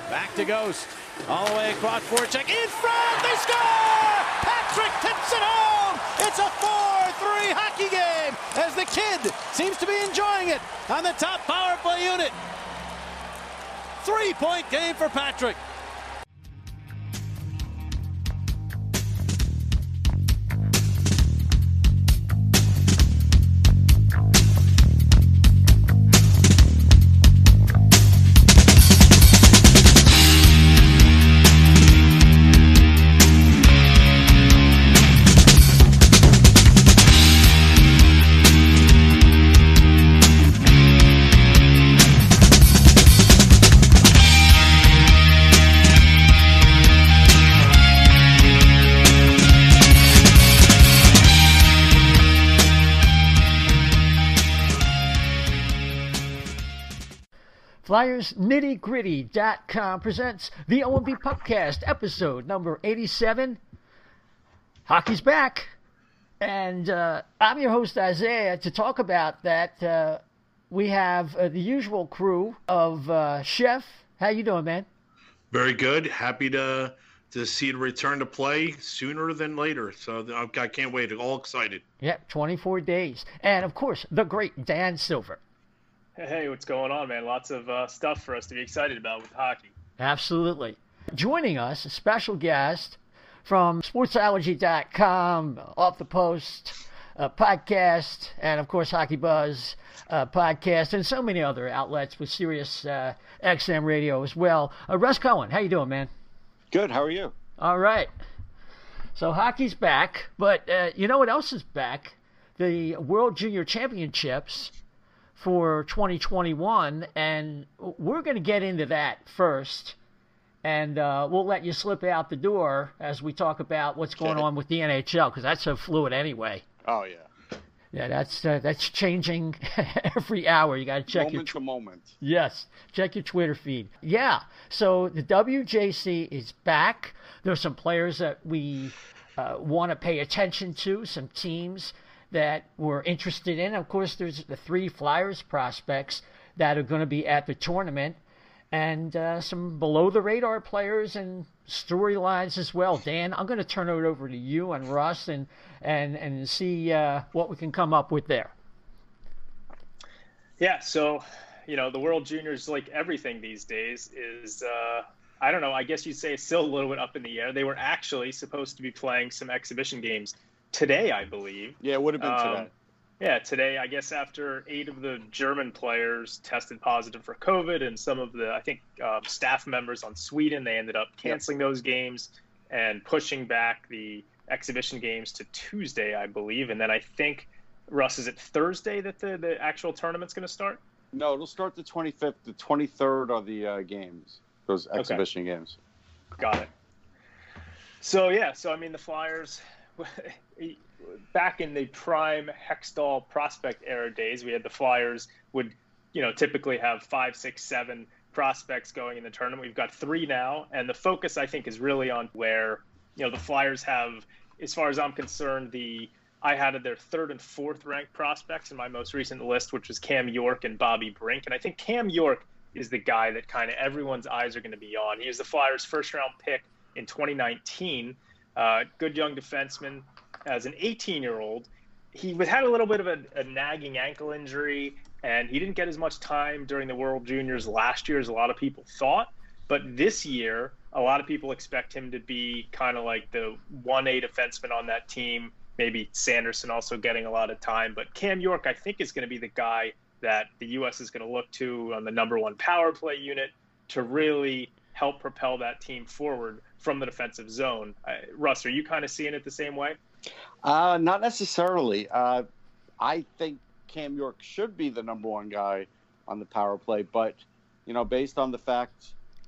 Back to Ghost. All the way across forecheck. In front. They score! Patrick tips it home. It's a 4-3 hockey game as the kid seems to be enjoying it on the top power play unit. 3-point game for Patrick. FlyersNittyGritty.com presents the O&B Puckcast, episode number 87. Hockey's back. And I'm your host, Isaiah. To talk about that, we have the usual crew of Chef. How you doing, man? Very good. Happy to see it return to play sooner than later. So I can't wait. All excited. Yep, 24 days. And, of course, the great Dan Silver. Hey, what's going on, man? Lots of stuff for us to be excited about with hockey. Absolutely. Joining us, a special guest from sportsallergy.com, Off the Post podcast, and, of course, Hockey Buzz podcast, and so many other outlets with Sirius XM radio as well. Russ Cohen, how you doing, man? Good. How are you? All right. So hockey's back, but you know what else is back? The World Junior Championships for 2021, and we're going to get into that first, and we'll let you slip out the door as we talk about what's going on with the NHL, because that's so fluid anyway. Oh, yeah. Yeah, that's changing every hour. You got to check moment to moment. Yes, check your Twitter feed. Yeah, so the WJC is back. There's some players that we want to pay attention to, some teams that we're interested in. Of course, there's the 3 Flyers prospects that are going to be at the tournament, and some below-the-radar players and storylines as well. Dan, I'm going to turn it over to you and Russ and see what we can come up with there. Yeah, so, the World Juniors, like everything these days, is, I don't know, I guess you'd say it's still a little bit up in the air. They were actually supposed to be playing some exhibition games today, I believe. Yeah, it would have been today. Yeah, today, I guess after 8 of the German players tested positive for COVID, and some of the, I think, staff members on Sweden, they ended up canceling those games and pushing back the exhibition games to Tuesday, I believe. And then I think, Russ, is it Thursday that the actual tournament's going to start? No, it'll start the 25th. The 23rd are the games, those exhibition games. Got it. So, I mean, the Flyers, back in the prime Hextall prospect era days, we had the Flyers would, typically have 5, 6, 7 prospects going in the tournament. We've got 3 now, and the focus, I think, is really on where, the Flyers have, as far as I'm concerned, I had their 3rd and 4th ranked prospects in my most recent list, which was Cam York and Bobby Brink. And I think Cam York is the guy that kind of everyone's eyes are going to be on. He was the Flyers' first-round pick in 2019. Good young defenseman. As an 18-year-old, he had a little bit of a nagging ankle injury, and he didn't get as much time during the World Juniors last year as a lot of people thought. But this year, a lot of people expect him to be kind of like the 1A defenseman on that team, maybe Sanderson also getting a lot of time. But Cam York, I think, is going to be the guy that the U.S. is going to look to on the number 1 power play unit to really help propel that team forward from the defensive zone. Russ, are you kind of seeing it the same way? Not necessarily. I think Cam York should be the number 1 guy on the power play, but, based on the fact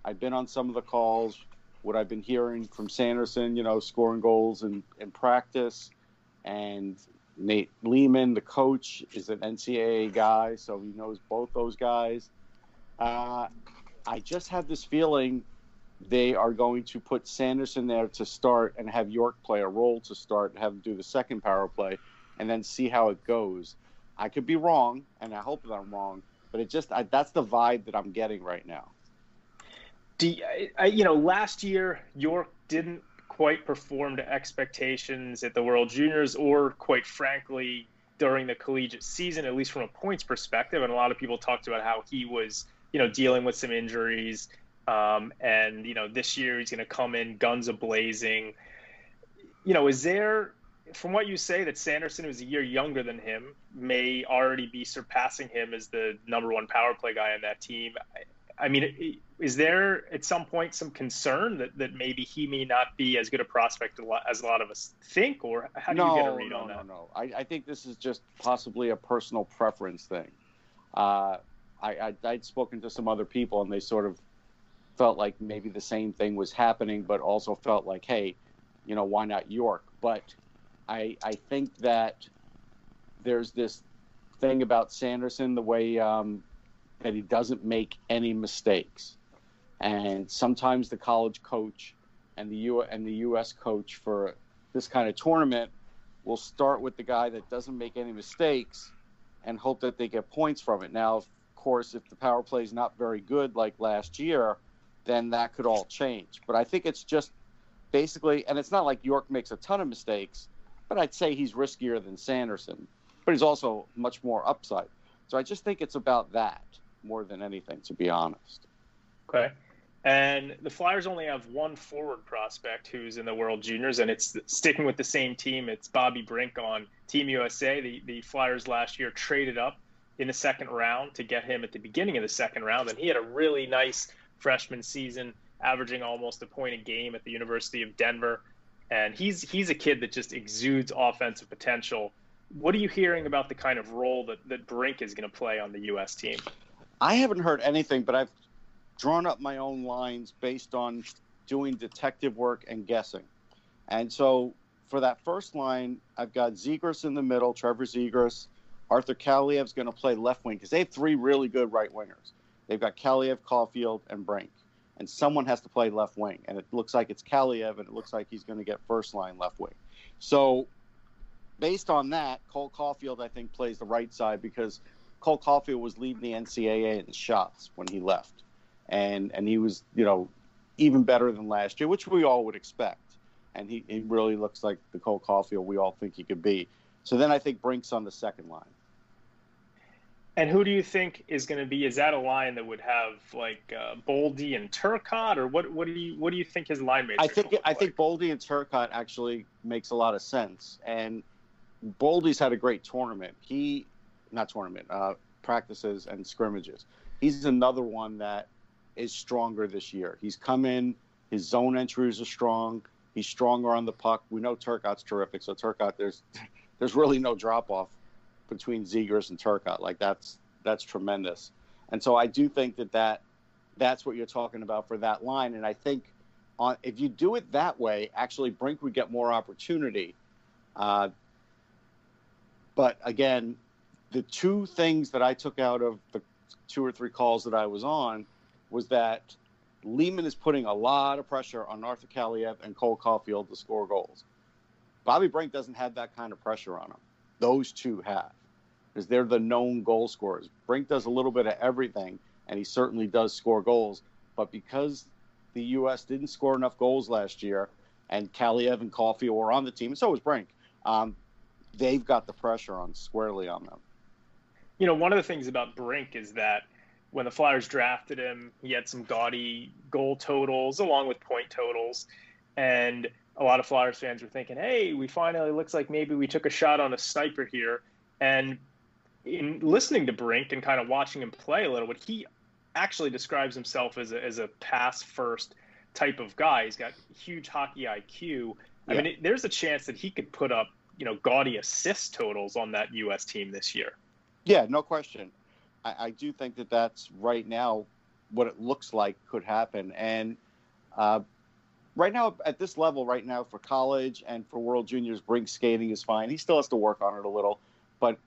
I've been on some of the calls, what I've been hearing from Sanderson, scoring goals in practice, and Nate Lehman, the coach, is an NCAA guy, so he knows both those guys. I just have this feeling they are going to put Sanderson there to start and have York play a role to start and have him do the second power play and then see how it goes. I could be wrong, and I hope that I'm wrong, but that's the vibe that I'm getting right now. Last year York didn't quite perform to expectations at the World Juniors, or quite frankly during the collegiate season, at least from a points perspective. And a lot of people talked about how he was, dealing with some injuries. And this year he's going to come in guns a-blazing. Is there, from what you say, that Sanderson, who's a year younger than him, may already be surpassing him as the number one power play guy on that team? I mean, is there at some point some concern that maybe he may not be as good a prospect as a lot of us think, or how do you get a read on that? No. I think this is just possibly a personal preference thing. I'd spoken to some other people, and they sort of felt like maybe the same thing was happening, but also felt like, hey, why not York? But I think that there's this thing about Sanderson, the way that he doesn't make any mistakes. And sometimes the college coach and the U.S. coach for this kind of tournament will start with the guy that doesn't make any mistakes and hope that they get points from it. Now, of course, if the power play is not very good like last year, then that could all change. But I think it's just basically, and it's not like York makes a ton of mistakes, but I'd say he's riskier than Sanderson. But he's also much more upside. So I just think it's about that more than anything, to be honest. Okay. And the Flyers only have one forward prospect who's in the World Juniors, and it's sticking with the same team. It's Bobby Brink on Team USA. The Flyers last year traded up in the second round to get him at the beginning of the second round, and he had a really nice freshman season, averaging almost a point a game at the University of Denver. And he's a kid that just exudes offensive potential. What are you hearing about the kind of role that Brink is going to play on the U.S. team? I haven't heard anything, but I've drawn up my own lines based on doing detective work and guessing. And so for that first line, I've got Zegras in the middle, Trevor Zegras. Arthur Kaliev's going to play left wing because they have three really good right wingers. They've got Kaliev, Caulfield, and Brink. And someone has to play left wing. And it looks like it's Kaliev, and it looks like he's going to get first line left wing. So based on that, Cole Caulfield, I think, plays the right side because Cole Caulfield was leading the NCAA in shots when he left. And he was, even better than last year, which we all would expect. And he really looks like the Cole Caulfield we all think he could be. So then I think Brink's on the second line. And who do you think is going to be? Is that a line that would have like Boldy and Turcotte, or what do you think his line mates? I think Boldy and Turcotte actually makes a lot of sense. And Boldy's had a great tournament. Practices and scrimmages. He's another one that is stronger this year. He's come in. His zone entries are strong. He's stronger on the puck. We know Turcotte's terrific. So Turcotte, there's really no drop off between Zegras and Turcotte. Like that's tremendous. And so I do think that's what you're talking about for that line. And I think if you do it that way, actually Brink would get more opportunity. But again, the two things that I took out of the 2 or 3 calls that I was on was that Lehman is putting a lot of pressure on Arthur Kaliev and Cole Caulfield to score goals. Bobby Brink doesn't have that kind of pressure on him. Those two have, because they're the known goal scorers. Brink does a little bit of everything, and he certainly does score goals. But because the U.S. didn't score enough goals last year, and Kaliev and Caulfield were on the team, and so was Brink, they've got the pressure on squarely on them. One of the things about Brink is that when the Flyers drafted him, he had some gaudy goal totals along with point totals. And a lot of Flyers fans were thinking, hey, we finally looks like maybe we took a shot on a sniper here. And in listening to Brink and kind of watching him play a little bit, he actually describes himself as a pass first type of guy. He's got huge hockey IQ. I mean, there's a chance that he could put up, gaudy assist totals on that U.S. team this year. Yeah, no question. I do think that's right now what it looks like could happen. And right now, at this level, right now for college and for World Juniors, Brink skating is fine. He still has to work on it a little, but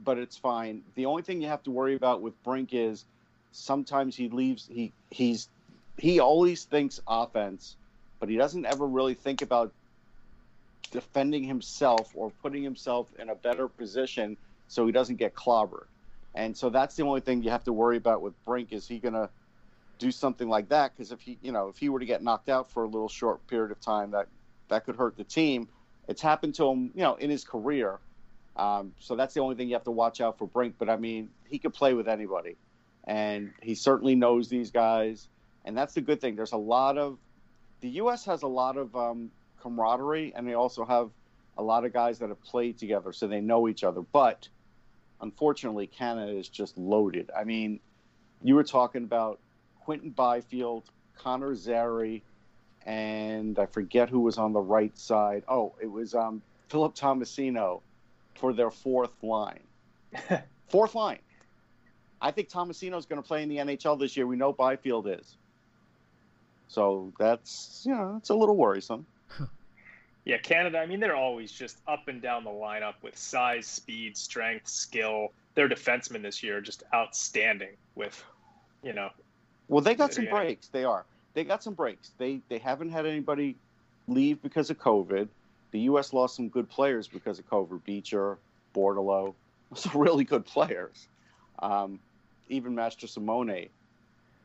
it's fine. The only thing you have to worry about with Brink is sometimes he leaves. He always thinks offense, but he doesn't ever really think about defending himself or putting himself in a better position so he doesn't get clobbered. And so that's the only thing you have to worry about with Brink. Is he going to do something like that, because if he were to get knocked out for a little short period of time, that could hurt the team. It's happened to him, in his career. So that's the only thing you have to watch out for Brink. But I mean, he could play with anybody, and he certainly knows these guys, and that's the good thing. The U.S. has a lot of camaraderie, and they also have a lot of guys that have played together, so they know each other. But unfortunately, Canada is just loaded. I mean, you were talking about Quentin Byfield, Connor Zary, and I forget who was on the right side. Oh, it was Philip Tomasino for their fourth line. Fourth line. I think Tomasino's going to play in the NHL this year. We know Byfield is. So that's, it's a little worrisome. Yeah, Canada, I mean, they're always just up and down the lineup with size, speed, strength, skill. Their defensemen this year are just outstanding with, Well, they got some breaks. They got some breaks. They haven't had anybody leave because of COVID. The U.S. lost some good players because of COVID. Beecher, Bordelot, those are really good players. Even Master Simone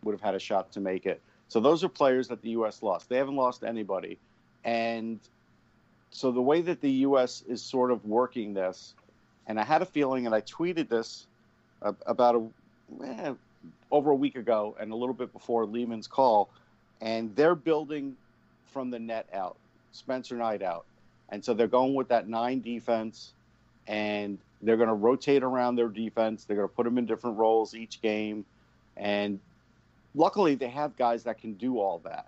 would have had a shot to make it. So those are players that the U.S. lost. They haven't lost anybody. And so the way that the U.S. is sort of working this, and I had a feeling, and I tweeted this about over a week ago and a little bit before Lehman's call, and they're building from the net out, Spencer Knight out. And so they're going with that 9 defense, and they're going to rotate around their defense. They're going to put them in different roles each game. And luckily they have guys that can do all that.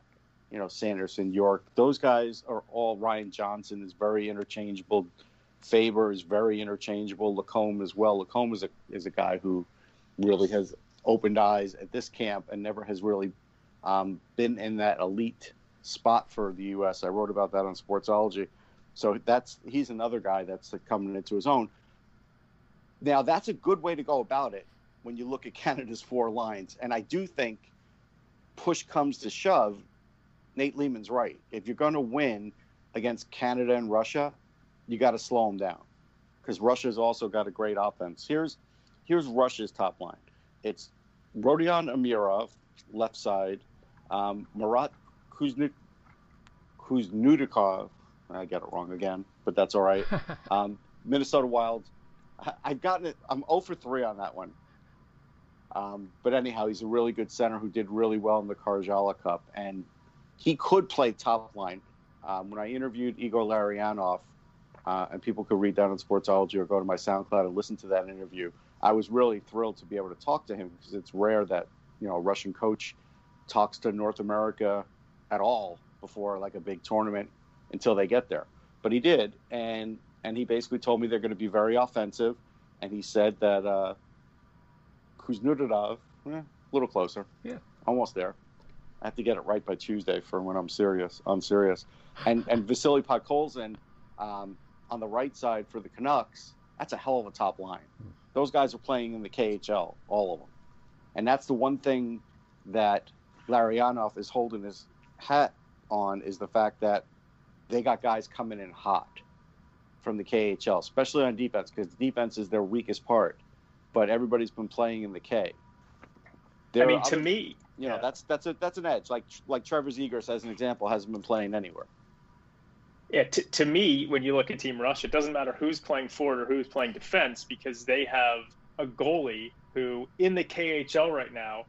Sanderson, York, those guys are all. Ryan Johnson is very interchangeable. Faber is very interchangeable. Lacombe as well. Lacombe is a guy who really has opened eyes at this camp and never has really been in that elite spot for the U.S. I wrote about that on Sportsology. So he's another guy that's coming into his own. Now, that's a good way to go about it when you look at Canada's 4 lines. And I do think push comes to shove, Nate Lehman's right. If you're going to win against Canada and Russia, you got to slow them down, because Russia's also got a great offense. Here's Russia's top line. It's Rodion Amirov, left side, Marat Kuznutikov. I got it wrong again, but that's all right. Minnesota Wild. I've gotten it. I'm 0 for 3 on that one. But anyhow, he's a really good center who did really well in the Karjala Cup, and he could play top line. When I interviewed Igor Larionov, and people could read that on Sportsology or go to my SoundCloud and listen to that interview, I was really thrilled to be able to talk to him, because it's rare that a Russian coach talks to North America at all before like a big tournament until they get there. But he did, and he basically told me they're going to be very offensive, and he said that Kuznetsov, a little closer, almost there. I have to get it right by Tuesday for when I'm serious. And Vasily Podkolzin on the right side for the Canucks, that's a hell of a top line. Those guys are playing in the KHL, all of them. And that's the one thing that Larionov is holding his hat on, is the fact that they got guys coming in hot from the KHL, especially on defense, because defense is their weakest part. But everybody's been playing in the K. To me, that's an edge. Like Trevor Zegras, as an example, hasn't been playing anywhere. Yeah, to me, when you look at Team Russia, it doesn't matter who's playing forward or who's playing defense, because they have a goalie who, in the KHL right now,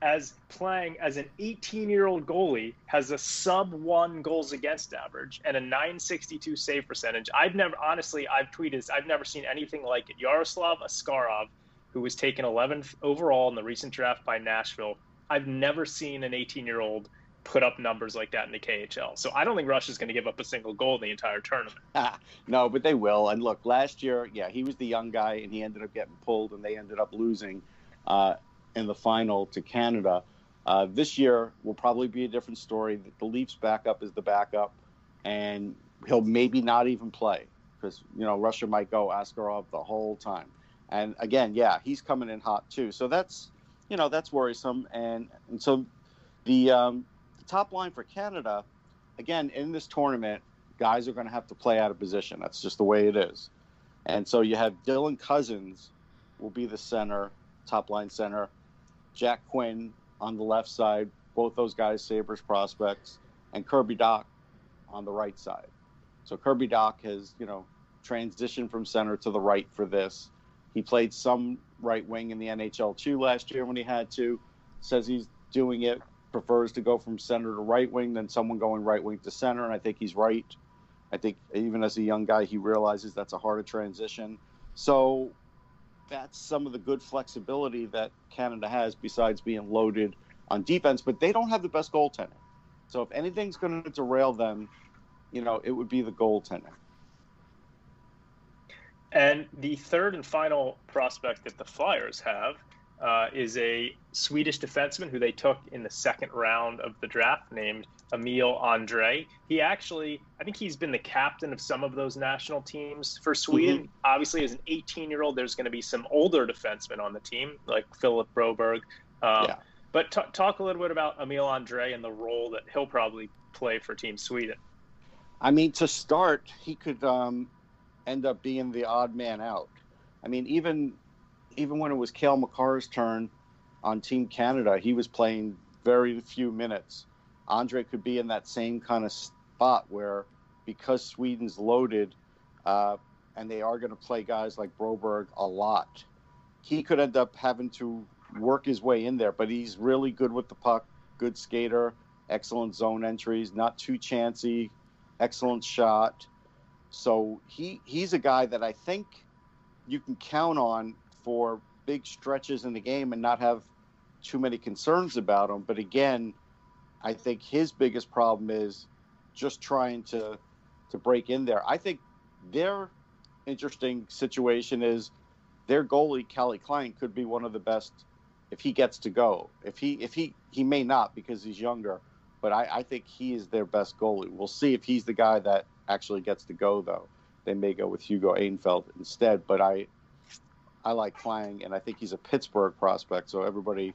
as playing as an 18-year-old goalie, has a sub-1 goals against average and a .962 save percentage. I've tweeted, I've never seen anything like it. Yaroslav Askarov, who was taken 11th overall in the recent draft by Nashville, I've never seen an 18-year-old put up numbers like that in the KHL. So I don't think Russia's going to give up a single goal in the entire tournament. No, but they will. And look, last year, he was the young guy, and he ended up getting pulled, and they ended up losing in the final to Canada. This year will probably be a different story. The Leafs backup is the backup, and he'll maybe not even play, because Russia might go Askarov the whole time. And again, he's coming in hot too. So that's worrisome. And so the top line for Canada, again, in this tournament, guys are going to have to play out of position. That's just the way it is. And so you have Dylan Cousins will be the center, top line center. Jack Quinn on the left side, both those guys Sabres prospects, and Kirby Doc on the right side. So Kirby Doc has, transitioned from center to the right for this. He played some right wing in the NHL too last year when he had to. Says he's doing it, prefers to go from center to right wing than someone going right wing to center, and I think he's right. I think even as a young guy, he realizes that's a harder transition. So that's some of the good flexibility that Canada has besides being loaded on defense, but they don't have the best goaltending. So if anything's going to derail them, it would be the goaltending. And the third and final prospect that the Flyers have is a Swedish defenseman who they took in the second round of the draft named Emil Andre. He actually, I think he's been the captain of some of those national teams for Sweden. Mm-hmm. Obviously, as an 18-year-old, there's going to be some older defensemen on the team, like Philip Broberg. But talk a little bit about Emil Andre and the role that he'll probably play for Team Sweden. I mean, to start, he could end up being the odd man out. I mean, even when it was Cale Makar's turn on Team Canada, he was playing very few minutes. Andre could be in that same kind of spot where, because Sweden's loaded and they are going to play guys like Broberg a lot, he could end up having to work his way in there. But he's really good with the puck, good skater, excellent zone entries, not too chancy, excellent shot. So he's a guy that I think you can count on for big stretches in the game and not have too many concerns about him. But again, I think his biggest problem is just trying to break in there. I think their interesting situation is their goalie, Calle Klein, could be one of the best if he gets to go. If he may not because he's younger, but I think he is their best goalie. We'll see if he's the guy that actually gets to go, though. They may go with Hugo Einfeld instead, but I like Klang, and I think he's a Pittsburgh prospect, so everybody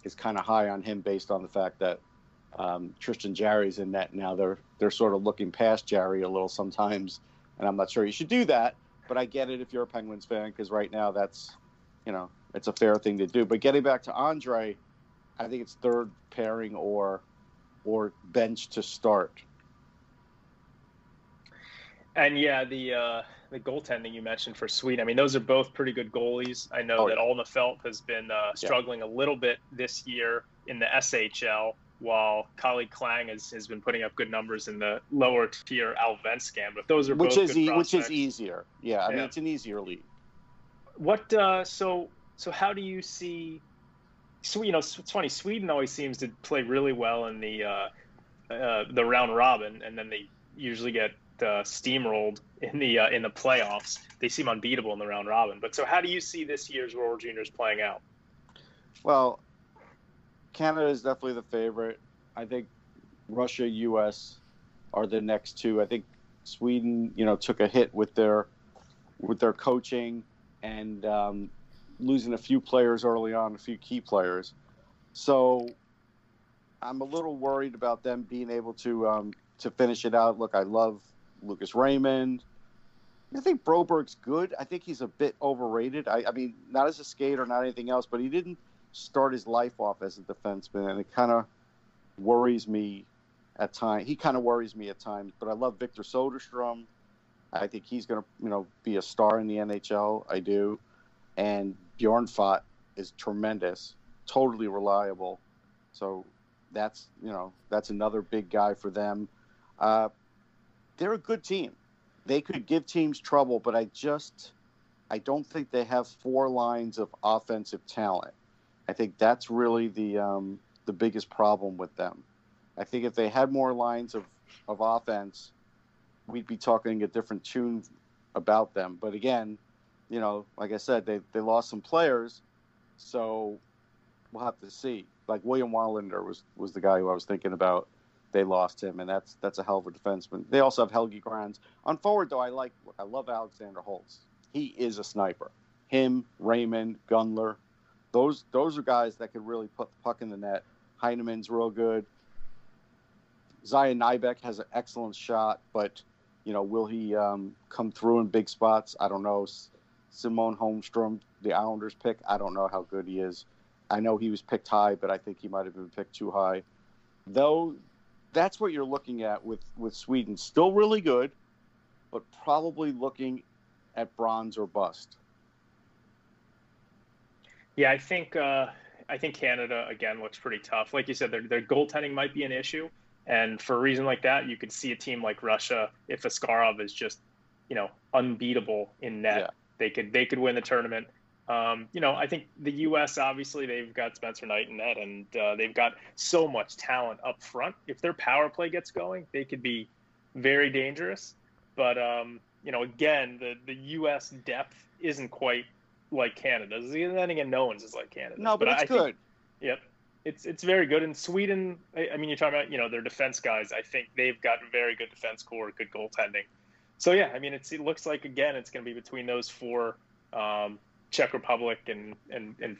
is kind of high on him based on the fact that Tristan Jarry's in net now. They're sort of looking past Jarry a little sometimes, and I'm not sure you should do that, but I get it if you're a Penguins fan, because right now that's, it's a fair thing to do. But getting back to Andre, I think it's third pairing or bench to start. And yeah, the goaltending you mentioned for Sweden, I mean, those are both pretty good goalies. I know that Olnefelt has been struggling a little bit this year in the SHL, while Calle Klang has been putting up good numbers in the lower tier Allsvenskan. But those are both good prospects. Which is easier. Yeah, I mean, it's an easier league. What so how do you see? So it's funny. Sweden always seems to play really well in the round robin, and then they usually get steamrolled in the playoffs. They seem unbeatable in the round robin. But so how do you see this year's World Juniors playing out? Well, Canada is definitely the favorite. I think Russia, U.S. are the next two. I think Sweden, took a hit with their coaching and losing a few players early on, a few key players. So I'm a little worried about them being able to finish it out. Look, I love Lucas Raymond. I think Broberg's good. I think he's a bit overrated. I mean, not as a skater, not anything else, but he didn't start his life off as a defenseman, and it kind of worries me at times. He kind of worries me at times, but I love Victor Soderstrom. I think he's going to, be a star in the NHL. I do. And Bjorn Fott is tremendous, totally reliable. So that's another big guy for them. They're a good team. They could give teams trouble, but I don't think they have four lines of offensive talent. I think that's really the biggest problem with them. I think if they had more lines of offense, we'd be talking a different tune about them. But again, like I said, they lost some players, so we'll have to see. Like William Wallander was the guy who I was thinking about. They lost him, and that's a hell of a defenseman. They also have Helge Grans. On forward, though, I love Alexander Holtz. He is a sniper. Him, Raymond, Gunler, those are guys that could really put the puck in the net. Heinemann's real good. Zion Nybeck has an excellent shot, but will he come through in big spots? I don't know. Simone Holmstrom, the Islanders pick, I don't know how good he is. I know he was picked high, but I think he might have been picked too high. Though that's what you're looking at with Sweden. Still really good, but probably looking at bronze or bust. Yeah, I think Canada again looks pretty tough. Like you said, their goaltending might be an issue, and for a reason like that, you could see a team like Russia, if Askarov is just, unbeatable in net, Yeah. they could win the tournament. I think the U.S. obviously they've got Spencer Knight in net, and they've got so much talent up front. If their power play gets going, they could be very dangerous. But again, the U.S. depth isn't quite like Canada's. Then again, no one's is like Canada. No, but it's good. Yep, it's very good. And Sweden, I mean, you're talking about their defense guys. I think they've got very good defense core, good goaltending. So yeah, I mean, it looks like again it's going to be between those four. Czech Republic and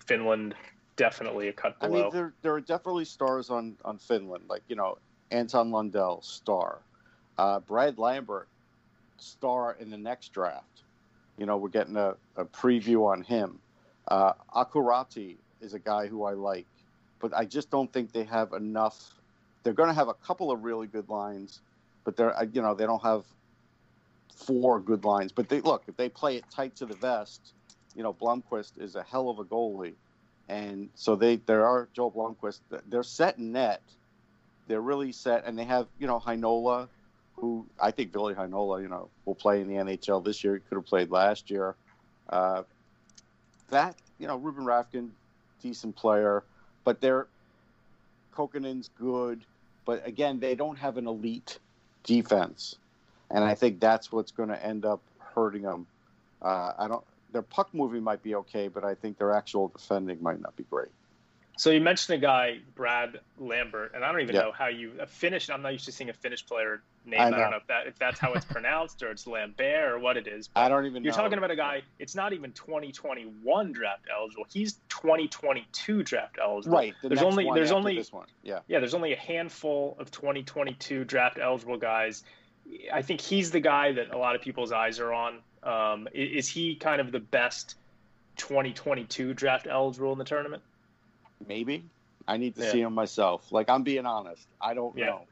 Finland definitely a cut below. I mean, there are definitely stars on Finland, like Anton Lundell, star, Brad Lambert, star in the next draft. We're getting a preview on him. Akurati is a guy who I like, but I just don't think they have enough. They're going to have a couple of really good lines, but they don't have 4 good lines. But if they play it tight to the vest, Blomqvist is a hell of a goalie, and so there are Joel Blomqvist. They're set in net. They're really set, and they have Heinola, who I think Billy Heinola, will play in the NHL this year. He could have played last year. Ruben Rafkin, decent player, but Kokonen's good. But again, they don't have an elite defense, and I think that's what's going to end up hurting them. Their puck moving might be okay, but I think their actual defending might not be great. So you mentioned a guy, Brad Lambert, and I don't even know how a Finnish. I'm not used to seeing a Finnish player name. I don't know if that's how it's pronounced or it's Lambert or what it is. But I don't even know. You're talking about a guy. It's not even 2021 draft eligible. He's 2022 draft eligible. Right. There's only this one. Yeah. Yeah. There's only a handful of 2022 draft eligible guys. I think he's the guy that a lot of people's eyes are on. Is he kind of the best 2022 draft eligible in the tournament? Maybe. I need to see him myself. Like, I'm being honest. I don't know.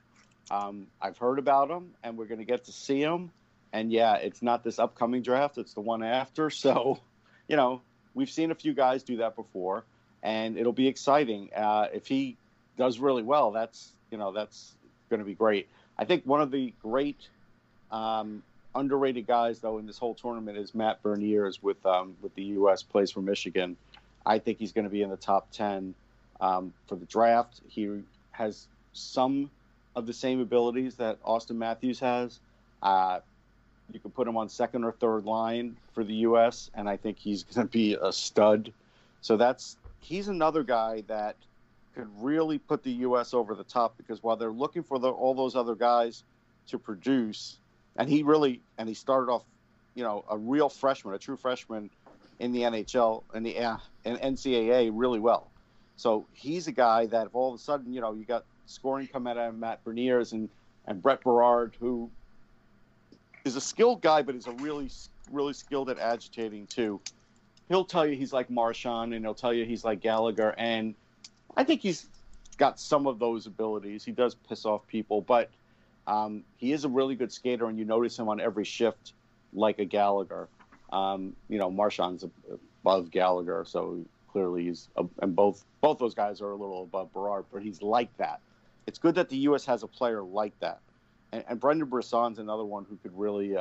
I've heard about him, and we're going to get to see him. And, it's not this upcoming draft. It's the one after. So, we've seen a few guys do that before, and it'll be exciting. If he does really well, that's going to be great. I think one of the great underrated guys, though, in this whole tournament is Matt Berniers with the U.S. plays for Michigan. I think he's going to be in the top 10 for the draft. He has some of the same abilities that Austin Matthews has. You can put him on second or third line for the U.S., and I think he's going to be a stud. So he's another guy that could really put the U.S. over the top, because while they're looking for all those other guys to produce, and he started off, a real freshman, a true freshman in the NHL and the NCAA really well. So he's a guy that if all of a sudden, you got scoring come out of Matt Berniers and Brett Berard, who is a skilled guy, but is a really, really skilled at agitating too. He'll tell you he's like Marchand, and he'll tell you he's like Gallagher. And I think he's got some of those abilities. He does piss off people, but he is a really good skater, and you notice him on every shift like a Gallagher. Marchand's above Gallagher, so clearly he's and both those guys are a little above Berard, but he's like that. It's good that the U.S. has a player like that. And Brendan Brisson's another one who could really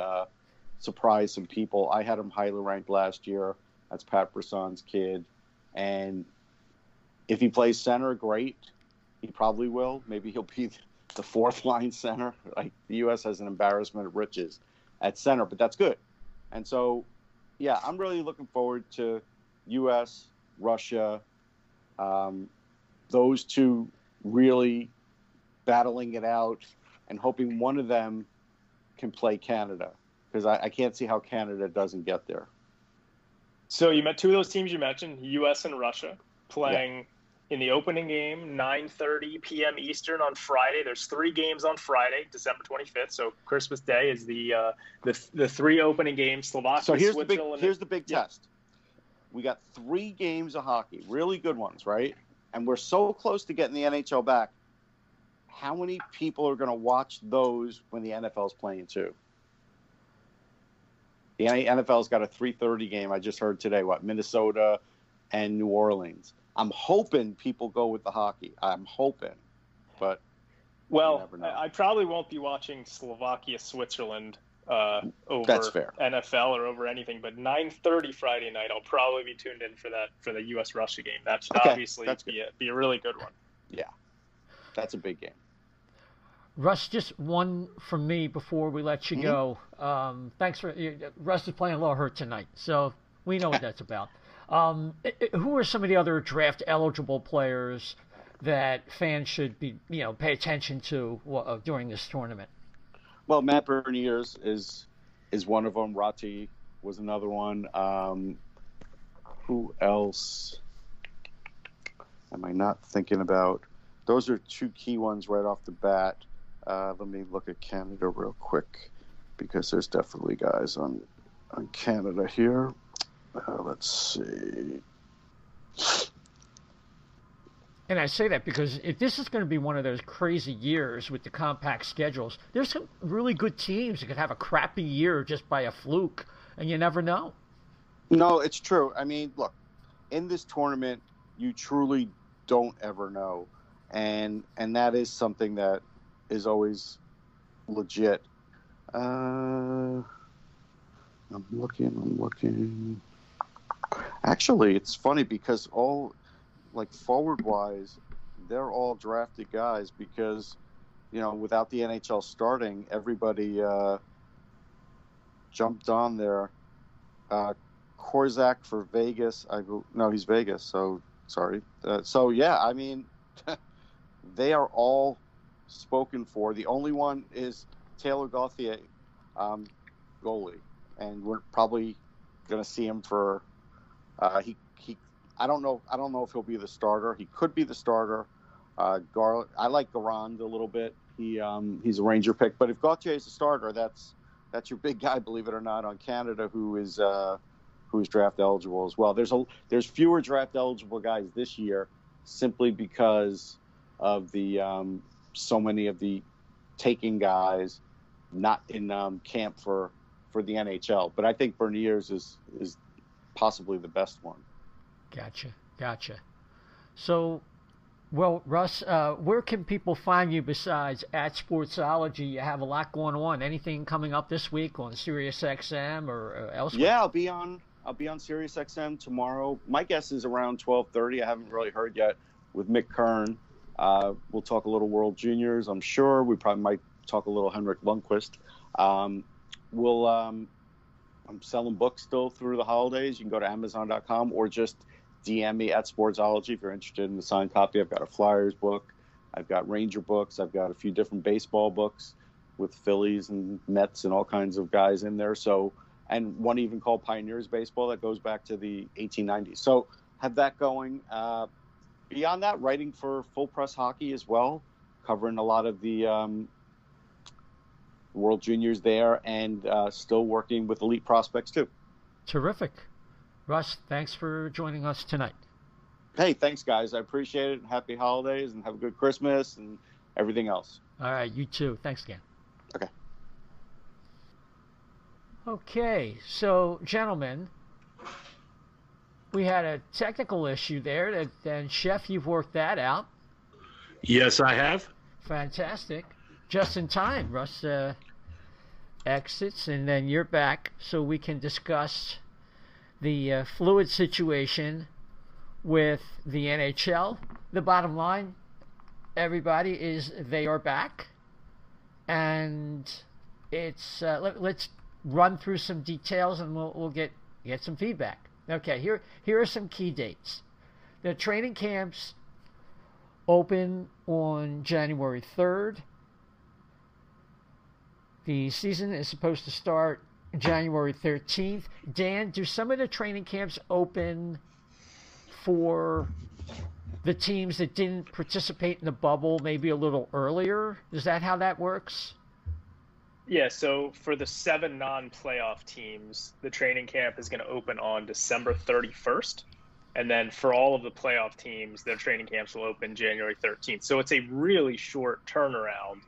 surprise some people. I had him highly ranked last year. That's Pat Brisson's kid. And if he plays center, great. He probably will. Maybe he'll be the fourth line center. Like, the U.S. has an embarrassment of riches at center, but that's good. And so, I'm really looking forward to U.S., Russia, those two really battling it out and hoping one of them can play Canada, because I can't see how Canada doesn't get there. So you met two of those teams you mentioned, U.S. and Russia, playing in the opening game, 9:30 p.m. Eastern on Friday. There's 3 games on Friday, December 25th. So Christmas Day is the 3 opening games. Slovakia, so here's Switzerland. here's the big test. we got 3 games of hockey, really good ones, right? And we're so close to getting the NHL back. How many people are going to watch those when the NFL's playing too? The NFL's got a 3:30 game. I just heard today, Minnesota and New Orleans. I'm hoping people go with the hockey. I'm hoping, but well, you never know. I probably won't be watching Slovakia, Switzerland over That's fair. NFL or over anything. But 9:30 Friday night, I'll probably be tuned in for the U.S. Russia game. That should obviously be a really good one. Yeah, that's a big game. Russ, just one from me before we let you go. Thanks for Russ is playing a little hurt tonight, so we know what that's about. Who are some of the other draft eligible players that fans should be pay attention to during this tournament? Well, Matt Berniers is one of them. Ratti was another one. Who else am I not thinking about? Those are 2 key ones right off the bat. Let me look at Canada real quick because there's definitely guys on Canada here. Let's see. And I say that because if this is going to be one of those crazy years with the compact schedules, there's some really good teams that could have a crappy year just by a fluke, and you never know. No, it's true. I mean, look, in this tournament, you truly don't ever know. And that is something that is always legit. I'm looking. Actually, it's funny because all, like, forward-wise, they're all drafted guys because, without the NHL starting, everybody jumped on there. Korczak for Vegas. No, he's Vegas, so sorry. Yeah, I mean, they are all spoken for. The only one is Taylor Gauthier, goalie, and we're probably going to see him for he. I don't know if he'll be the starter. He could be the starter. I like Garand a little bit. He's a Ranger pick, but if Gauthier is the starter, that's your big guy, believe it or not, on Canada, who's draft eligible as well. There's fewer draft eligible guys this year simply because of the so many of the taking guys not in camp for the NHL. But I think Berniers is possibly the best one. Gotcha. So, well, Russ, where can people find you besides at Sportsology? You have a lot going on. Anything coming up this week on SiriusXM or elsewhere? Yeah, I'll be on SiriusXM tomorrow. My guess is around 12:30. I haven't really heard yet with Mick Kern. We'll talk a little World Juniors, I'm sure. We probably might talk a little Henrik Lundqvist. I'm selling books still through the holidays. You can go to Amazon.com or just DM me at Sportsology if you're interested in the signed copy. I've got a Flyers book. I've got Ranger books. I've got a few different baseball books with Phillies and Mets and all kinds of guys in there. So, and one even called Pioneers Baseball that goes back to the 1890s. So have that going. Beyond that, writing for Full Press Hockey as well, covering a lot of the World Juniors there, and still working with elite prospects too. Terrific. Russ, thanks for joining us tonight. Hey, thanks, guys. I appreciate it. Happy holidays, and have a good Christmas and everything else. All right, you too. Thanks again. Okay. Okay, so, gentlemen, we had a technical issue there, and Chef, you've worked that out. Yes, I have. Fantastic. Just in time. Russ exits, and then you're back, so we can discuss the fluid situation with the NHL. The bottom line, everybody, is they are back, and it's let's run through some details, and we'll get some feedback. Okay, here are some key dates. The training camps open on January 3rd. The season is supposed to start January 13th. Dan, do some of the training camps open for the teams that didn't participate in the bubble maybe a little earlier? Is that how that works? Yeah, so for the 7 non-playoff teams, the training camp is going to open on December 31st. And then for all of the playoff teams, their training camps will open January 13th. So it's a really short turnaround.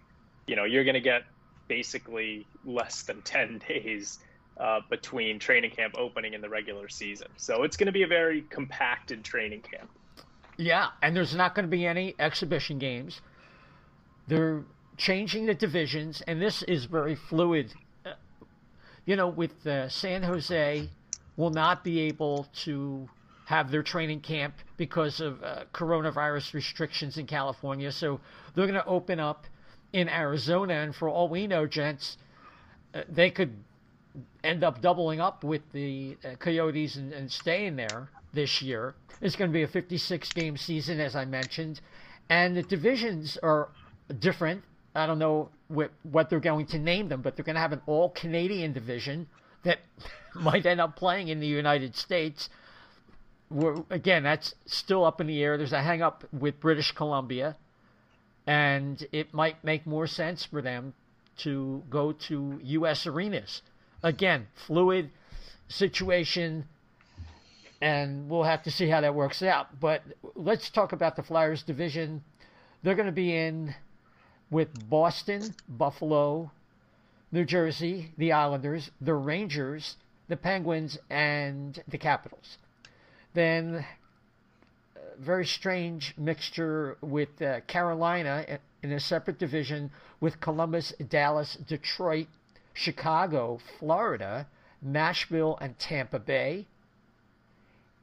You're going to get basically less than 10 days between training camp opening and the regular season. So it's going to be a very compacted training camp. Yeah, and there's not going to be any exhibition games. They're changing the divisions, and this is very fluid. With San Jose will not be able to have their training camp because of coronavirus restrictions in California. So they're going to open up in Arizona. And for all we know, gents, they could end up doubling up with the Coyotes and staying there this year. It's going to be a 56-game season, as I mentioned. And the divisions are different. I don't know what they're going to name them, but they're going to have an all-Canadian division that might end up playing in the United States. Again, that's still up in the air. There's a hang-up with British Columbia, and it might make more sense for them to go to U.S. arenas. Again, fluid situation, and we'll have to see how that works out. But let's talk about the Flyers division. They're going to be in with Boston, Buffalo, New Jersey, the Islanders, the Rangers, the Penguins, and the Capitals. Then a very strange mixture with Carolina in a separate division with Columbus, Dallas, Detroit, Chicago, Florida, Nashville, and Tampa Bay.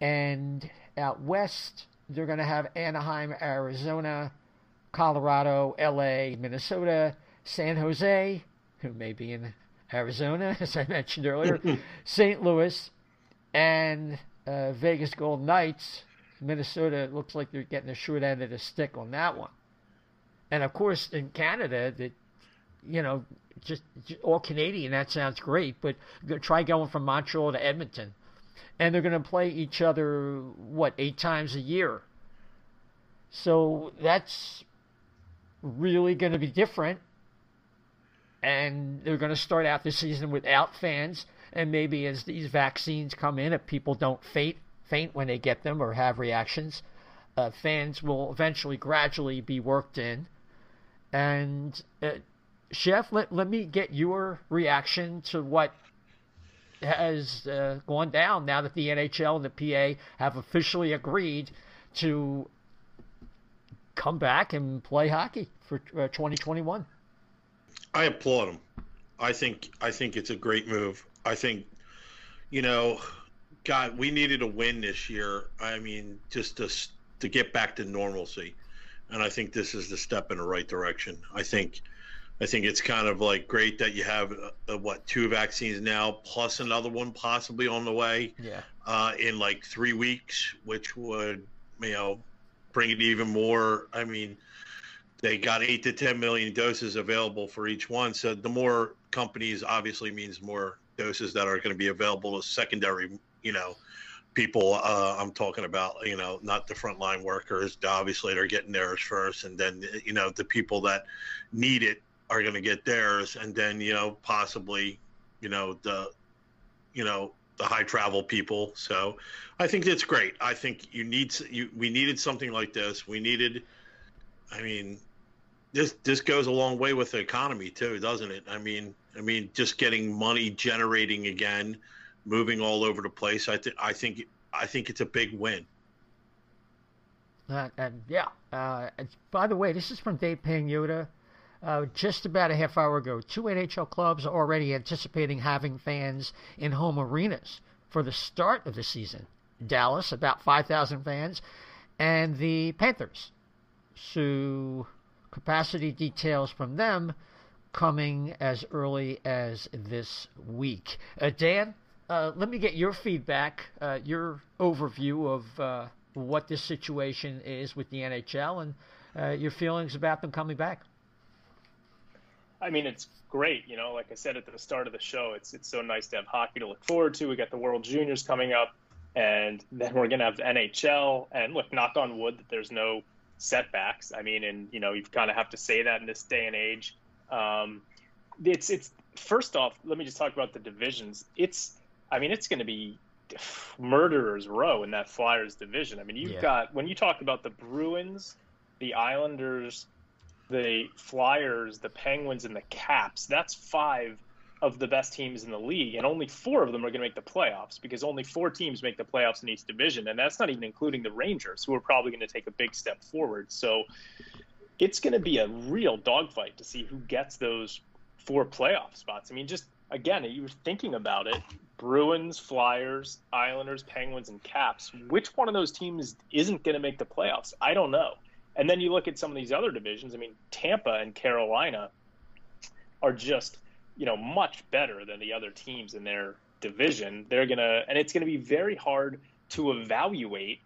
And out west, they're going to have Anaheim, Arizona, Colorado, LA, Minnesota, San Jose, who may be in Arizona, as I mentioned earlier, St. Louis, and Vegas Golden Knights. Minnesota looks like they're getting the short end of the stick on that one. And of course, in Canada, just all Canadian, that sounds great, but try going from Montreal to Edmonton. And they're going to play each other, 8 times a year. So that's really going to be different. And they're going to start out the season without fans. And maybe as these vaccines come in, if people don't faint when they get them or have reactions, fans will eventually gradually be worked in. And Chef, let me get your reaction to what has gone down now that the NHL and the PA have officially agreed to come back and play hockey for 2021. I applaud them. I think it's a great move. I think, God, we needed a win this year. I mean, just to get back to normalcy, and I think this is the step in the right direction. I think it's kind of like great that you have 2 vaccines now, plus another one possibly on the way. Yeah. In like 3 weeks, which would bring it even more. I mean, they got 8 to 10 million doses available for each one. So the more companies obviously means more doses that are going to be available to secondary, people. I'm talking about, not the frontline workers. Obviously, they're getting theirs first, and then the people that need it are going to get theirs, and then possibly the high travel people. So I think that's great. I think we needed something like this. This goes a long way with the economy too, doesn't it? I mean just getting money generating again, moving all over the place. I think it's a big win. By the way, this is from Dave Pagnotta. Just about a half hour ago, 2 NHL clubs are already anticipating having fans in home arenas for the start of the season. Dallas, about 5,000 fans, and the Panthers. So capacity details from them coming as early as this week. Dan, let me get your feedback, your overview of what this situation is with the NHL and your feelings about them coming back. I mean, it's great. Like I said at the start of the show, it's so nice to have hockey to look forward to. We got the World Juniors coming up, and then we're going to have the NHL. And look, knock on wood that there's no setbacks. I mean, and you kind of have to say that in this day and age. It's first off, let me just talk about the divisions. It's going to be murderer's row in that Flyers division. I mean, you've got, when you talk about the Bruins, the Islanders, the Flyers, the Penguins, and the Caps, that's 5 of the best teams in the league, and only 4 of them are going to make the playoffs, because only 4 teams make the playoffs in each division, and that's not even including the Rangers, who are probably going to take a big step forward. So it's going to be a real dogfight to see who gets those 4 playoff spots. I mean, just, again, you were thinking about it, Bruins, Flyers, Islanders, Penguins, and Caps. Which one of those teams isn't going to make the playoffs? I don't know. And then you look at some of these other divisions. I mean, Tampa and Carolina are just, much better than the other teams in their division. And it's going to be very hard to evaluate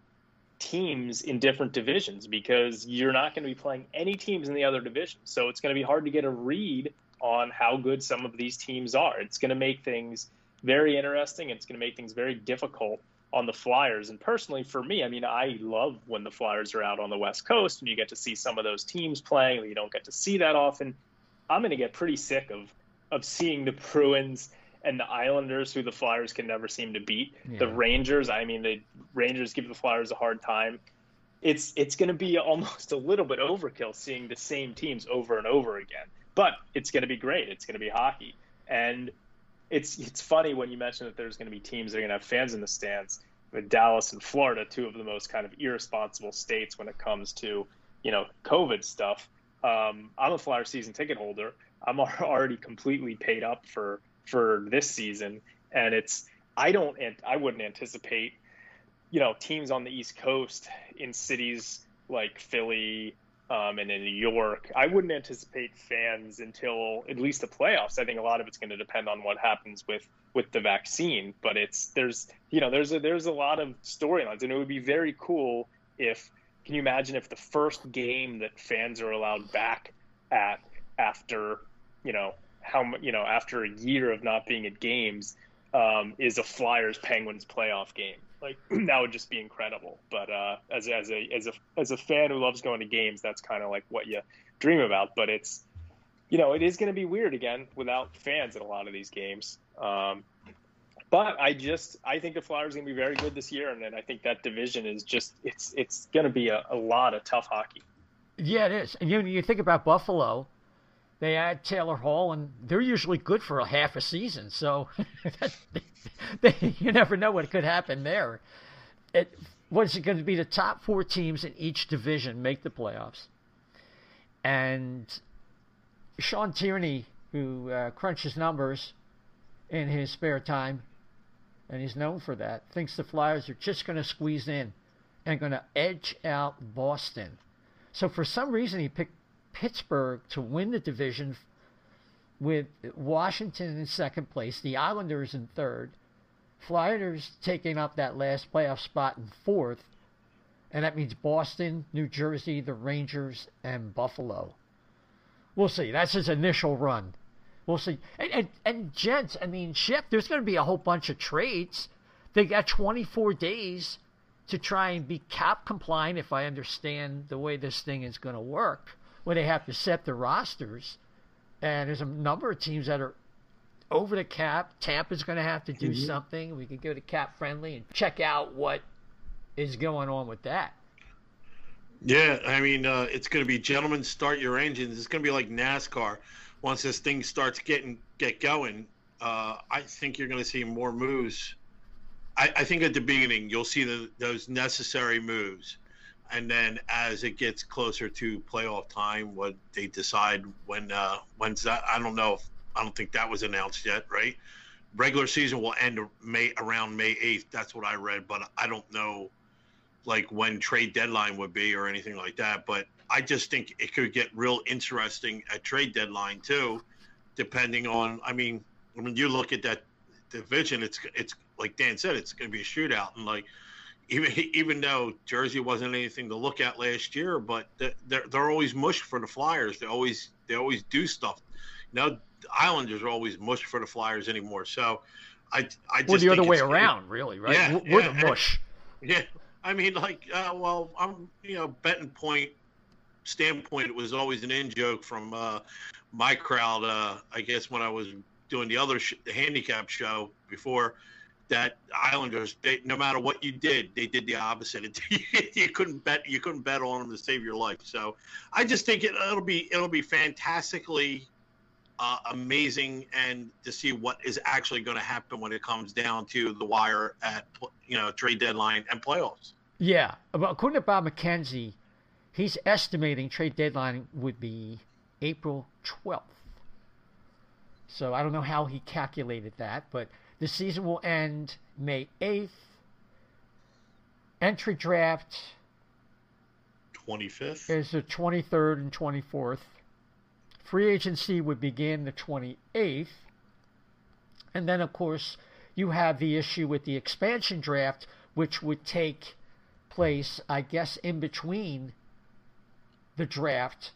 teams in different divisions, because you're not going to be playing any teams in the other division. So it's going to be hard to get a read on how good some of these teams are. It's going to make things very interesting. It's going to make things very difficult on the Flyers. And personally, for me, I mean, I love when the Flyers are out on the West Coast and you get to see some of those teams playing that you don't get to see that often. I'm going to get pretty sick of seeing the Bruins and the Islanders, who the Flyers can never seem to beat. Yeah. The Rangers, I mean, the Rangers give the Flyers a hard time. It's going to be almost a little bit overkill seeing the same teams over and over again. But it's going to be great. It's going to be hockey. And it's funny when you mention that there's going to be teams that are going to have fans in the stands. With Dallas and Florida, 2 of the most kind of irresponsible states when it comes to, COVID stuff. I'm a Flyers season ticket holder. I'm already completely paid up for this season, and I wouldn't anticipate, teams on the East Coast in cities like Philly and in New York. I wouldn't anticipate fans until at least the playoffs. I think a lot of it's going to depend on what happens with the vaccine, but there's a lot of storylines, and it would be very cool if. Can you imagine if the first game that fans are allowed back at after after a year of not being at games is a Flyers Penguins playoff game? Like, that would just be incredible. But as a fan who loves going to games, that's kind of like what you dream about. But it's it is going to be weird again without fans at a lot of these games. But I think the Flyers are going to be very good this year, and then I think that division is just it's going to be a lot of tough hockey. Yeah, it is. And you think about Buffalo, they add Taylor Hall, and they're usually good for a half a season. So you never know what could happen there. What's it going to be? The top 4 teams in each division make the playoffs, and Sean Tierney, who crunches numbers in his spare time, and he's known for that, thinks the Flyers are just going to squeeze in and going to edge out Boston. So for some reason, he picked Pittsburgh to win the division, with Washington in second place, the Islanders in third, Flyers taking up that last playoff spot in fourth, and that means Boston, New Jersey, the Rangers, and Buffalo. We'll see. That's his initial run. We'll see. And gents, I mean, Chef, there's going to be a whole bunch of trades. They got 24 days to try and be cap compliant, if I understand the way this thing is going to work, where they have to set the rosters. And there's a number of teams that are over the cap. Tampa's going to have to do something. We could go to Cap Friendly and check out what is going on with that. Yeah, I mean, it's going to be, gentlemen, start your engines. It's going to be like NASCAR. Once this thing starts get going, I think you're going to see more moves. I think at the beginning you'll see those necessary moves, and then as it gets closer to playoff time, what they decide when's that? I don't know. I don't think that was announced yet, right? Regular season will end around May 8th. That's what I read, but I don't know like when trade deadline would be or anything like that. But I just think it could get real interesting at trade deadline too, depending on. I mean, when you look at that division, it's like Dan said, it's going to be a shootout, and like even though Jersey wasn't anything to look at last year, but they're always mush for the Flyers. They always do stuff. Now the Islanders are always mush for the Flyers anymore. So I just well, the other way around, really, right? Yeah, we're the mush. Yeah, I mean, like, well, I'm betting point standpoint, it was always an in joke from my crowd. I guess when I was doing the handicap show before, that Islanders, no matter what you did, they did the opposite. You couldn't bet on them to save your life. So I just think it'll be fantastically amazing, and to see what is actually going to happen when it comes down to the wire at trade deadline and playoffs. Yeah, but according to Bob McKenzie, he's estimating trade deadline would be April 12th. So I don't know how he calculated that, but the season will end May 8th. Entry draft 25th is the 23rd and 24th. Free agency would begin the 28th. And then, of course, you have the issue with the expansion draft, which would take place, I guess, in between the draft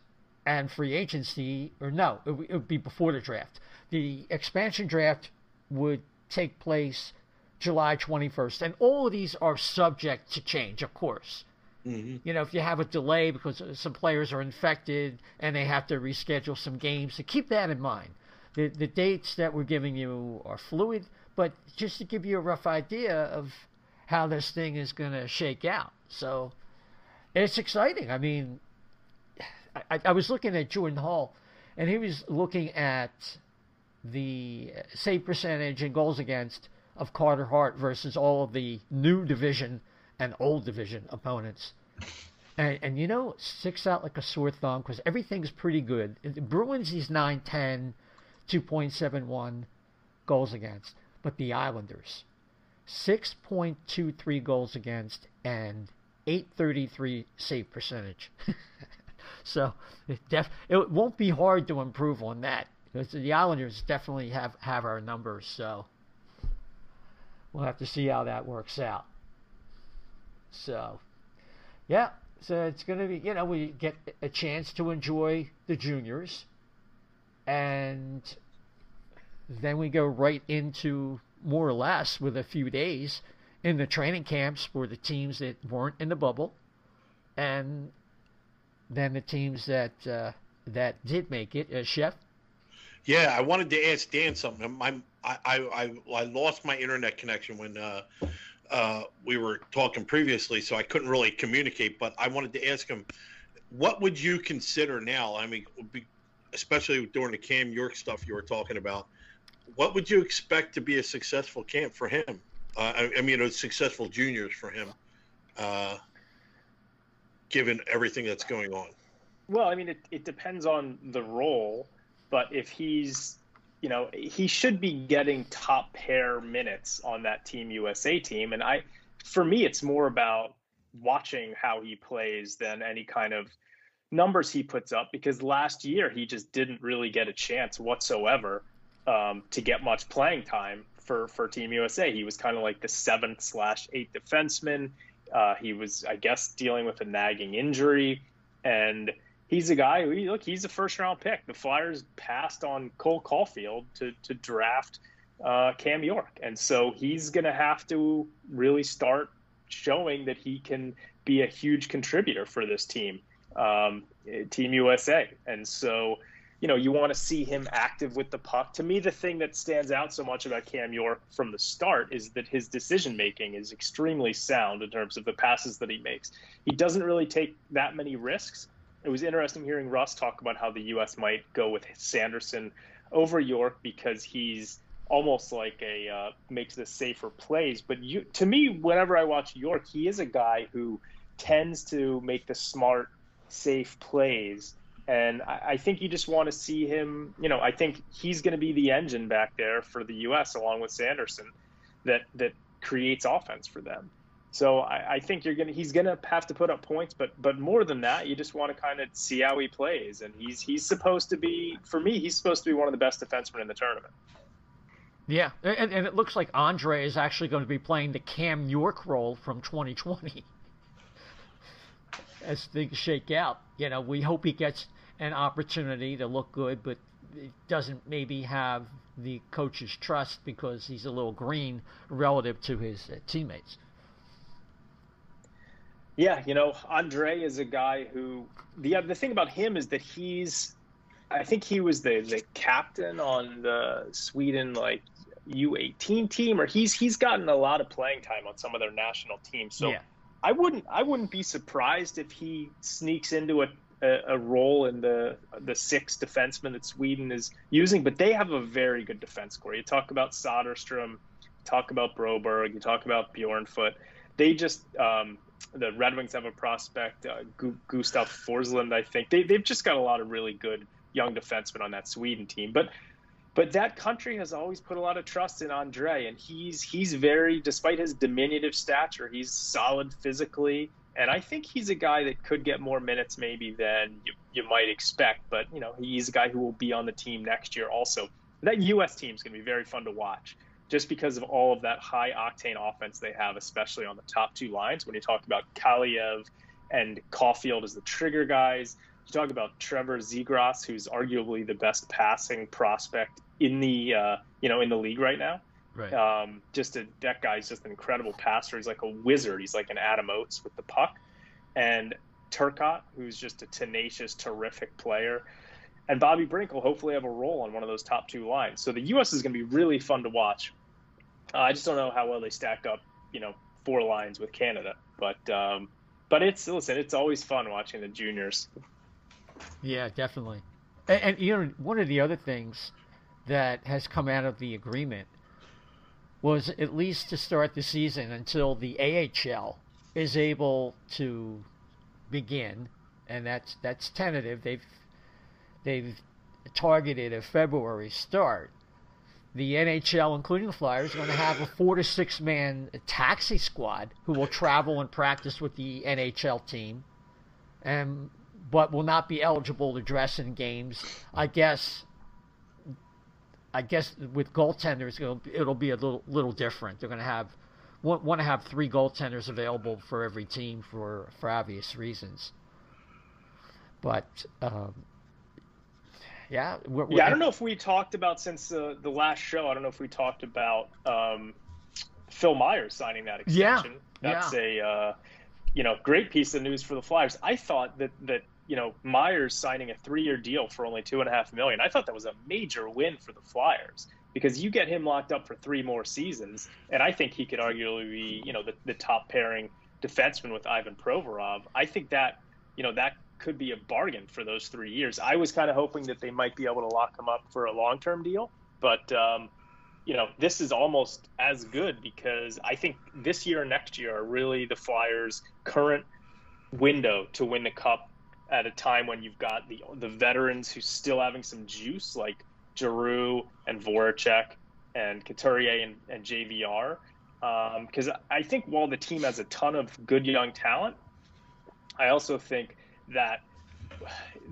and free agency. Or no, it would be before the draft. The expansion draft would take place July 21st. And all of these are subject to change, of course. Mm-hmm. If you have a delay because some players are infected and they have to reschedule some games, so keep that in mind. The dates that we're giving you are fluid, but just to give you a rough idea of how this thing is going to shake out. So it's exciting. I mean, I was looking at Jordan Hall, and he was looking at the save percentage and goals against of Carter Hart versus all of the new division and old division opponents. And sticks out like a sore thumb because everything's pretty good. The Bruins, he's 9-10, 2.71 goals against. But the Islanders, 6.23 goals against and 833 save percentage. So it won't be hard to improve on that, because the Islanders definitely have our numbers. So we'll have to see how that works out. So, yeah. So it's going to be, we get a chance to enjoy the juniors. And then we go right into, more or less, with a few days in the training camps for the teams that weren't in the bubble. And then the teams that did make it. Chef? Yeah, I wanted to ask Dan something. I lost my internet connection when we were talking previously, so I couldn't really communicate. But I wanted to ask him, what would you consider now? I mean, especially during the Cam York stuff you were talking about, what would you expect to be a successful camp for him? A successful juniors for him, given everything that's going on. Well, I mean, it depends on the role, but if he's, he should be getting top pair minutes on that Team USA team. And for me, it's more about watching how he plays than any kind of numbers he puts up, because last year he just didn't really get a chance whatsoever to get much playing time for Team USA. He was kind of like the 7th/8th defenseman. He was, I guess, dealing with a nagging injury, and he's a guy who, he's a first-round pick. The Flyers passed on Cole Caulfield to draft Cam York. And so he's going to have to really start showing that he can be a huge contributor for this team, Team USA. And so, you want to see him active with the puck. To me, the thing that stands out so much about Cam York from the start is that his decision-making is extremely sound in terms of the passes that he makes. He doesn't really take that many risks. It was interesting hearing Russ talk about how the U.S. might go with Sanderson over York because he's almost like makes the safer plays. But to me, whenever I watch York, he is a guy who tends to make the smart, safe plays. And I think you just want to see him, I think he's going to be the engine back there for the U.S. along with Sanderson that creates offense for them. So I think he's going to have to put up points, but more than that, you just want to kind of see how he plays. And he's supposed to be, for me, he's supposed to be one of the best defensemen in the tournament. Yeah, and it looks like Andre is actually going to be playing the Cam York role from 2020 as things shake out. We hope he gets an opportunity to look good, but it doesn't maybe have the coach's trust because he's a little green relative to his teammates. Yeah, Andre is a guy who the thing about him is that he's I think he was the captain on the Sweden U18 team, or he's gotten a lot of playing time on some of their national teams. So Yeah. I wouldn't be surprised if he sneaks into a role in the sixth defenseman that Sweden is using. But they have a very good defense core. You talk about Soderstrom, you talk about Broberg, you talk about Bjornfoot. They just the Red Wings have a prospect, Gustav Forsland, I think. They've just got a lot of really good young defensemen on that Sweden team. But that country has always put a lot of trust in Andre, and he's very, despite his diminutive stature, he's solid physically, and I think he's a guy that could get more minutes maybe than you might expect. But he's a guy who will be on the team next year also. That U.S. team is going to be very fun to watch, just because of all of that high octane offense they have, especially on the top two lines. When you talk about Kaliev and Caulfield as the trigger guys, you talk about Trevor Zegras, who's arguably the best passing prospect in the in the league right now. Right. That guy's just an incredible passer. He's like a wizard. He's like an Adam Oates with the puck. And Turcotte, who's just a tenacious, terrific player. And Bobby Brink will hopefully have a role on one of those top two lines. So the U.S. is going to be really fun to watch. I just don't know how well they stack up, four lines with Canada. But it's always fun watching the juniors. Yeah, definitely. And one of the other things that has come out of the agreement was, at least to start the season, until the AHL is able to begin, and that's tentative. They've targeted a February start. The NHL, including the Flyers, are going to have a 4 to 6 man taxi squad who will travel and practice with the NHL team, but will not be eligible to dress in games. I guess with goaltenders, it'll be a little different. They're going to want to have 3 goaltenders available for every team for obvious reasons. But yeah, I don't know if we talked about, since the last show, I don't know if we talked about Phil Myers signing that extension. That's a great piece of news for the Flyers. I thought that Myers signing a 3-year deal for only $2.5 million. I thought that was a major win for the Flyers, because you get him locked up for 3 more seasons, and I think he could arguably be the top pairing defenseman with Ivan Provorov. I think that that could be a bargain for those 3 years. I was kind of hoping that they might be able to lock him up for a long-term deal, but this is almost as good, because I think this year and next year are really the Flyers' current window to win the Cup, at a time when you've got the veterans who's still having some juice, like Giroux and Voracek and Couturier and JVR. Because I think while the team has a ton of good young talent, I also think that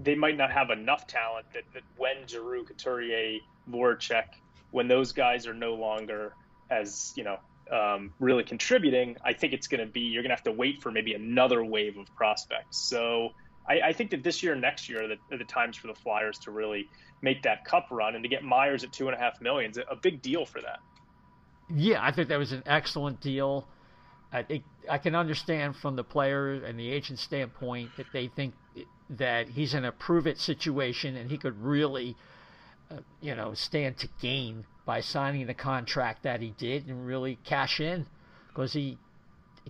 they might not have enough talent that when Giroux, Couturier, Voracek, when those guys are no longer as really contributing, I think you're going to have to wait for maybe another wave of prospects. So I think that this year and next year are the times for the Flyers to really make that Cup run, and to get Myers at $2.5 million is a big deal for that. Yeah, I think that was an excellent deal. I think I can understand from the player and the agent standpoint that they think that he's in a prove-it situation, and he could really, stand to gain by signing the contract that he did and really cash in, because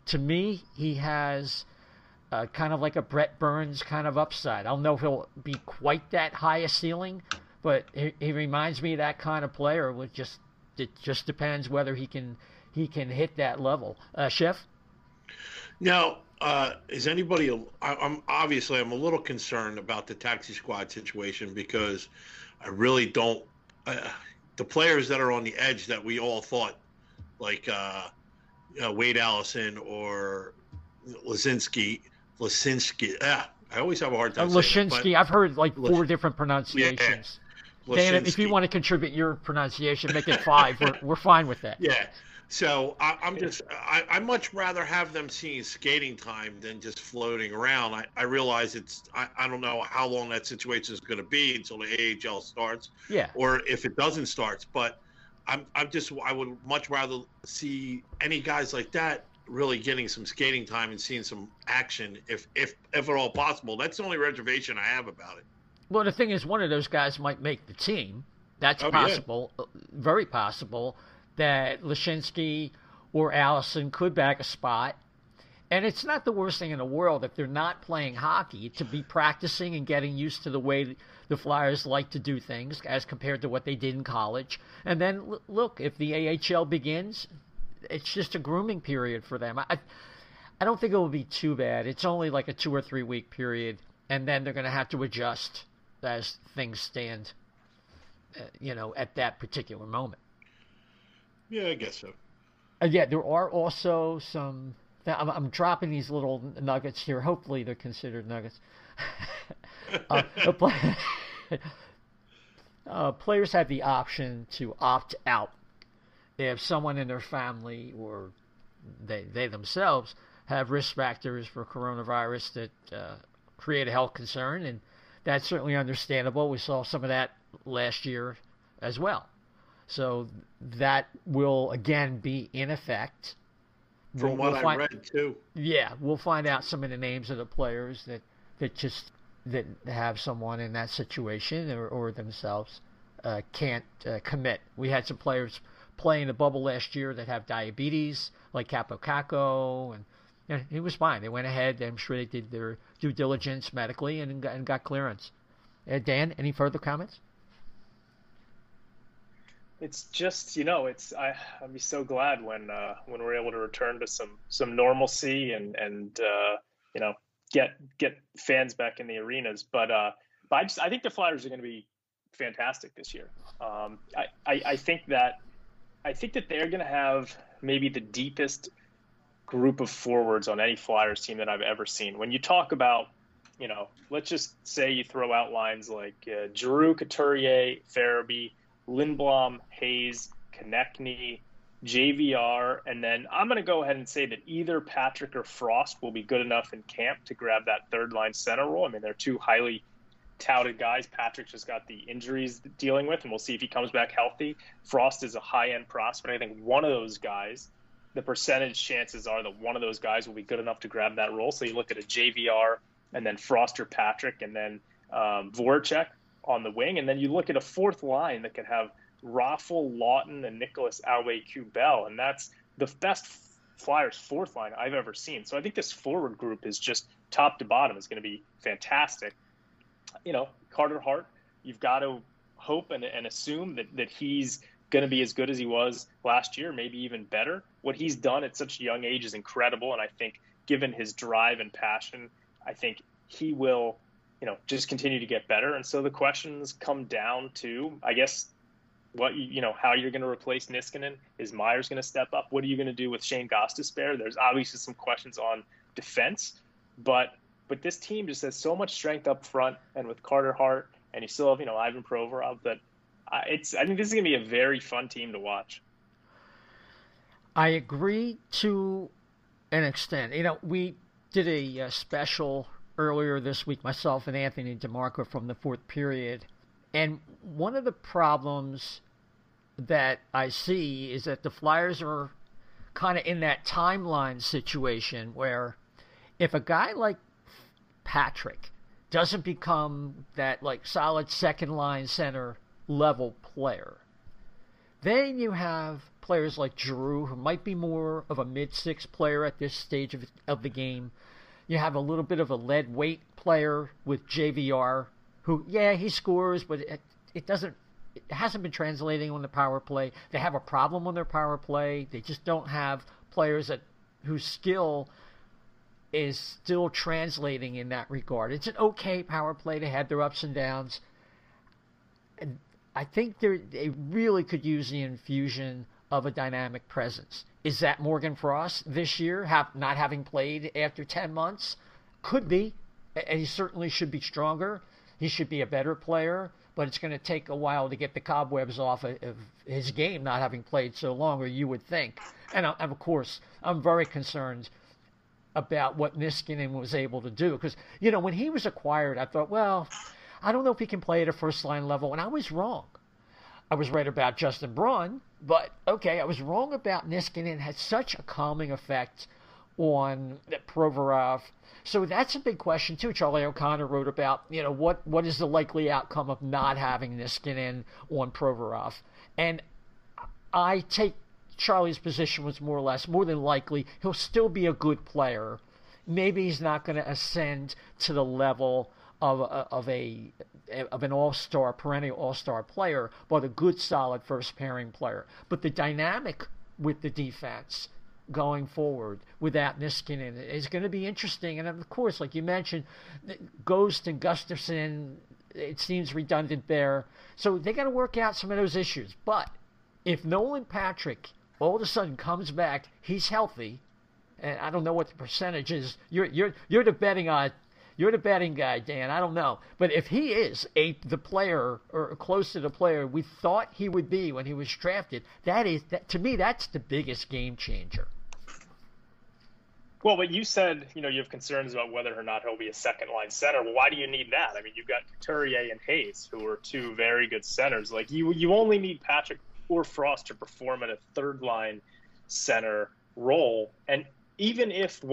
to me, he has kind of like a Brett Burns kind of upside. I don't know if he'll be quite that high a ceiling, but he reminds me of that kind of player. It just depends whether he can hit that level. Chef? Now, is anybody? I'm a little concerned about the taxi squad situation, because I really don't. The players that are on the edge that we all thought, like Wade Allison or Lisinski. I always have a hard time saying Lashinsky. I've heard 4 different pronunciations. Yeah. Dan, if you want to contribute your pronunciation, make it 5. We're fine with that. Yeah. So I much rather have them seeing skating time than just floating around. I realize I don't know how long that situation is going to be until the AHL starts. Yeah. Or if it doesn't start, but I would much rather see any guys like that really getting some skating time and seeing some action, if at all possible. That's the only reservation I have about it. Well, the thing is, one of those guys might make the team. That's possible, very possible, that Lashinsky or Allison could bag a spot. And it's not the worst thing in the world if they're not playing hockey to be practicing and getting used to the way the Flyers like to do things as compared to what they did in college. And then, look, if the AHL begins, it's just a grooming period for them. I don't think it will be too bad. It's only like a 2 or 3 week period, and then they're going to have to adjust as things stand, at that particular moment. Yeah, I guess so. Yeah, there are also some... I'm dropping these little nuggets here. Hopefully they're considered nuggets. Players have the option to opt out if someone in their family or they themselves have risk factors for coronavirus that create a health concern, and that's certainly understandable. We saw some of that last year as well. So that will, again, be in effect. From what I read, too. Yeah, we'll find out some of the names of the players that have someone in that situation or themselves can't commit. We had some players play in the bubble last year that have diabetes, like Capo Caco, and he was fine. They went ahead. I'm sure they did their due diligence medically and got clearance. Dan, any further comments? It's just, I'd be so glad when we're able to return to some normalcy and get fans back in the arenas. But I think the Flyers are going to be fantastic this year. I think that they're going to have maybe the deepest group of forwards on any Flyers team that I've ever seen. When you talk about, let's just say you throw out lines like Giroux, Couturier, Farabee, Lindblom, Hayes, Konechny, JVR, and then I'm going to go ahead and say that either Patrick or Frost will be good enough in camp to grab that third-line center role. I mean, they're two highly touted guys. Patrick just got the injuries dealing with, and we'll see if he comes back healthy. Frost is a high-end prospect. I think one of those guys, the percentage chances are that one of those guys will be good enough to grab that role. So you look at a JVR and then Frost or Patrick and then Voracek on the wing, and then you look at a fourth line that could have Raffle, Lawton, and Nicholas Aube-Kubel, and that's the best Flyers fourth line I've ever seen. So I think this forward group is just top to bottom is going to be fantastic. Carter Hart, you've got to hope and assume that he's going to be as good as he was last year, maybe even better. What he's done at such a young age is incredible, and I think given his drive and passion, I think he will just continue to get better. And so the questions come down to, I guess, how you're going to replace Niskanen. Is Myers going to step up? What are you going to do with Shane Gostisbehere? There's obviously some questions on defense, but this team just has so much strength up front, and with Carter Hart, and you still have, Ivan Provorov, that I think this is going to be a very fun team to watch. I agree to an extent. We did a special earlier this week, myself and Anthony DeMarco from the fourth period. And one of the problems that I see is that the Flyers are kind of in that timeline situation where if a guy like Patrick doesn't become that solid second line center level player, then you have players like Giroux, who might be more of a mid-six player at this stage of the game. You have a little bit of a lead weight player with JVR, who, he scores, but it hasn't been translating on the power play. They have a problem on their power play. They just don't have players whose skill is still translating in that regard. It's an okay power play. They had their ups and downs. And I think they really could use the infusion of a dynamic presence. Is that Morgan Frost this year, not having played after 10 months? Could be. And he certainly should be stronger. He should be a better player, but it's going to take a while to get the cobwebs off of his game, not having played so long, or you would think. And of course, I'm very concerned about what Niskanen was able to do. Because, when he was acquired, I thought, well, I don't know if he can play at a first-line level, and I was wrong. I was right about Justin Braun, but okay, I was wrong about Niskanen. Had such a calming effect on Provorov. So that's a big question too. Charlie O'Connor wrote about, what is the likely outcome of not having Niskanen on Provorov. And I take Charlie's position was more than likely he'll still be a good player. Maybe he's not going to ascend to the level of an all-star, perennial all-star player, but a good, solid first pairing player. But the dynamic with the defense going forward without Niskanen is going to be interesting. And of course, like you mentioned, Ghost and Gustafsson, it seems redundant there. So they got to work out some of those issues. But if Nolan Patrick all of a sudden comes back, he's healthy, and I don't know what the percentage is. You're the betting guy, Dan. I don't know, but if he is the player or close to the player we thought he would be when he was drafted, that to me that's the biggest game changer. Well, but you said, you have concerns about whether or not he'll be a second-line center. Well, why do you need that? I mean, you've got Couturier and Hayes, who are two very good centers. Like, you only need Patrick or Frost to perform at a third-line center role. And even if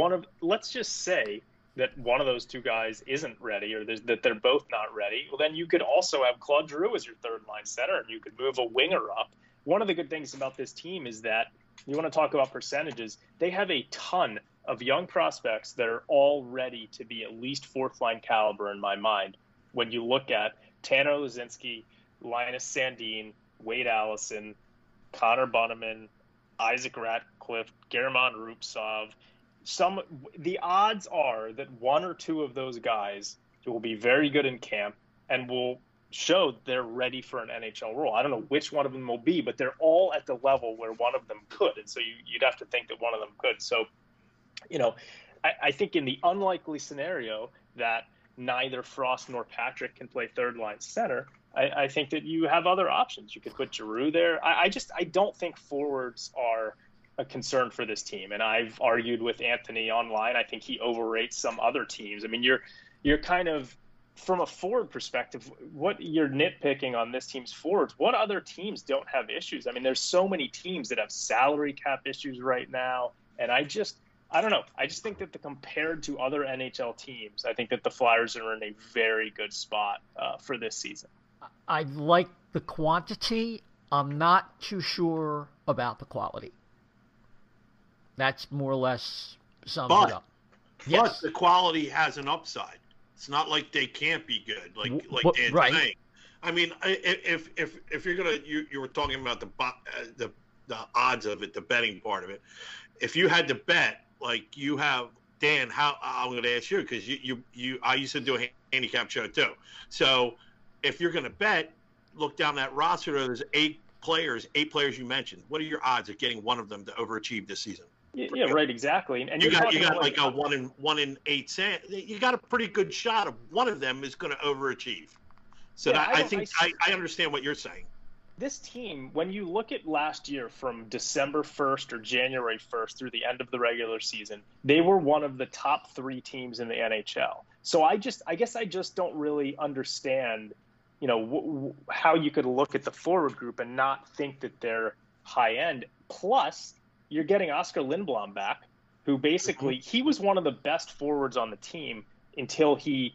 let's just say that one of those two guys isn't ready, or that they're both not ready, well, then you could also have Claude Giroux as your third-line center, and you could move a winger up. One of the good things about this team is that, you want to talk about percentages, they have a ton of young prospects that are all ready to be at least fourth-line caliber in my mind. When you look at Tanner Lazinski, Linus Sandin, Wade Allison, Connor Bunneman, Isaac Ratcliffe, German Rupsov, the odds are that one or two of those guys will be very good in camp and will show they're ready for an NHL role. I don't know which one of them will be, but they're all at the level where one of them could. And so you'd have to think that one of them could. So, I think in the unlikely scenario that neither Frost nor Patrick can play third line center, I think that you have other options. You could put Giroux there. I don't think forwards are a concern for this team. And I've argued with Anthony online. I think he overrates some other teams. I mean, you're kind of, from a forward perspective, what you're nitpicking on this team's forwards, what other teams don't have issues? I mean, there's so many teams that have salary cap issues right now. And I don't know. I just think that compared to other NHL teams, I think that the Flyers are in a very good spot for this season. I like the quantity. I'm not too sure about the quality. That's more or less sums it up. But the quality has an upside. It's not like they can't be good, like Dan's saying. I mean, if you're gonna, you were talking about the odds of it, the betting part of it. If you had to bet, like you have, Dan, how I'm going to ask you, because I used to do a handicap show too. So if you're going to bet, look down that roster. There's eight players you mentioned. What are your odds of getting one of them to overachieve this season? Yeah, right, exactly. And you got like a 1 in 8. You got a pretty good shot of one of them is going to overachieve. So yeah, I understand what you're saying. This team, when you look at last year from December 1st or January 1st through the end of the regular season, they were one of the top 3 teams in the NHL. So I guess I just don't really understand, how you could look at the forward group and not think that they're high end. Plus, you're getting Oscar Lindblom back, who basically he was one of the best forwards on the team until he,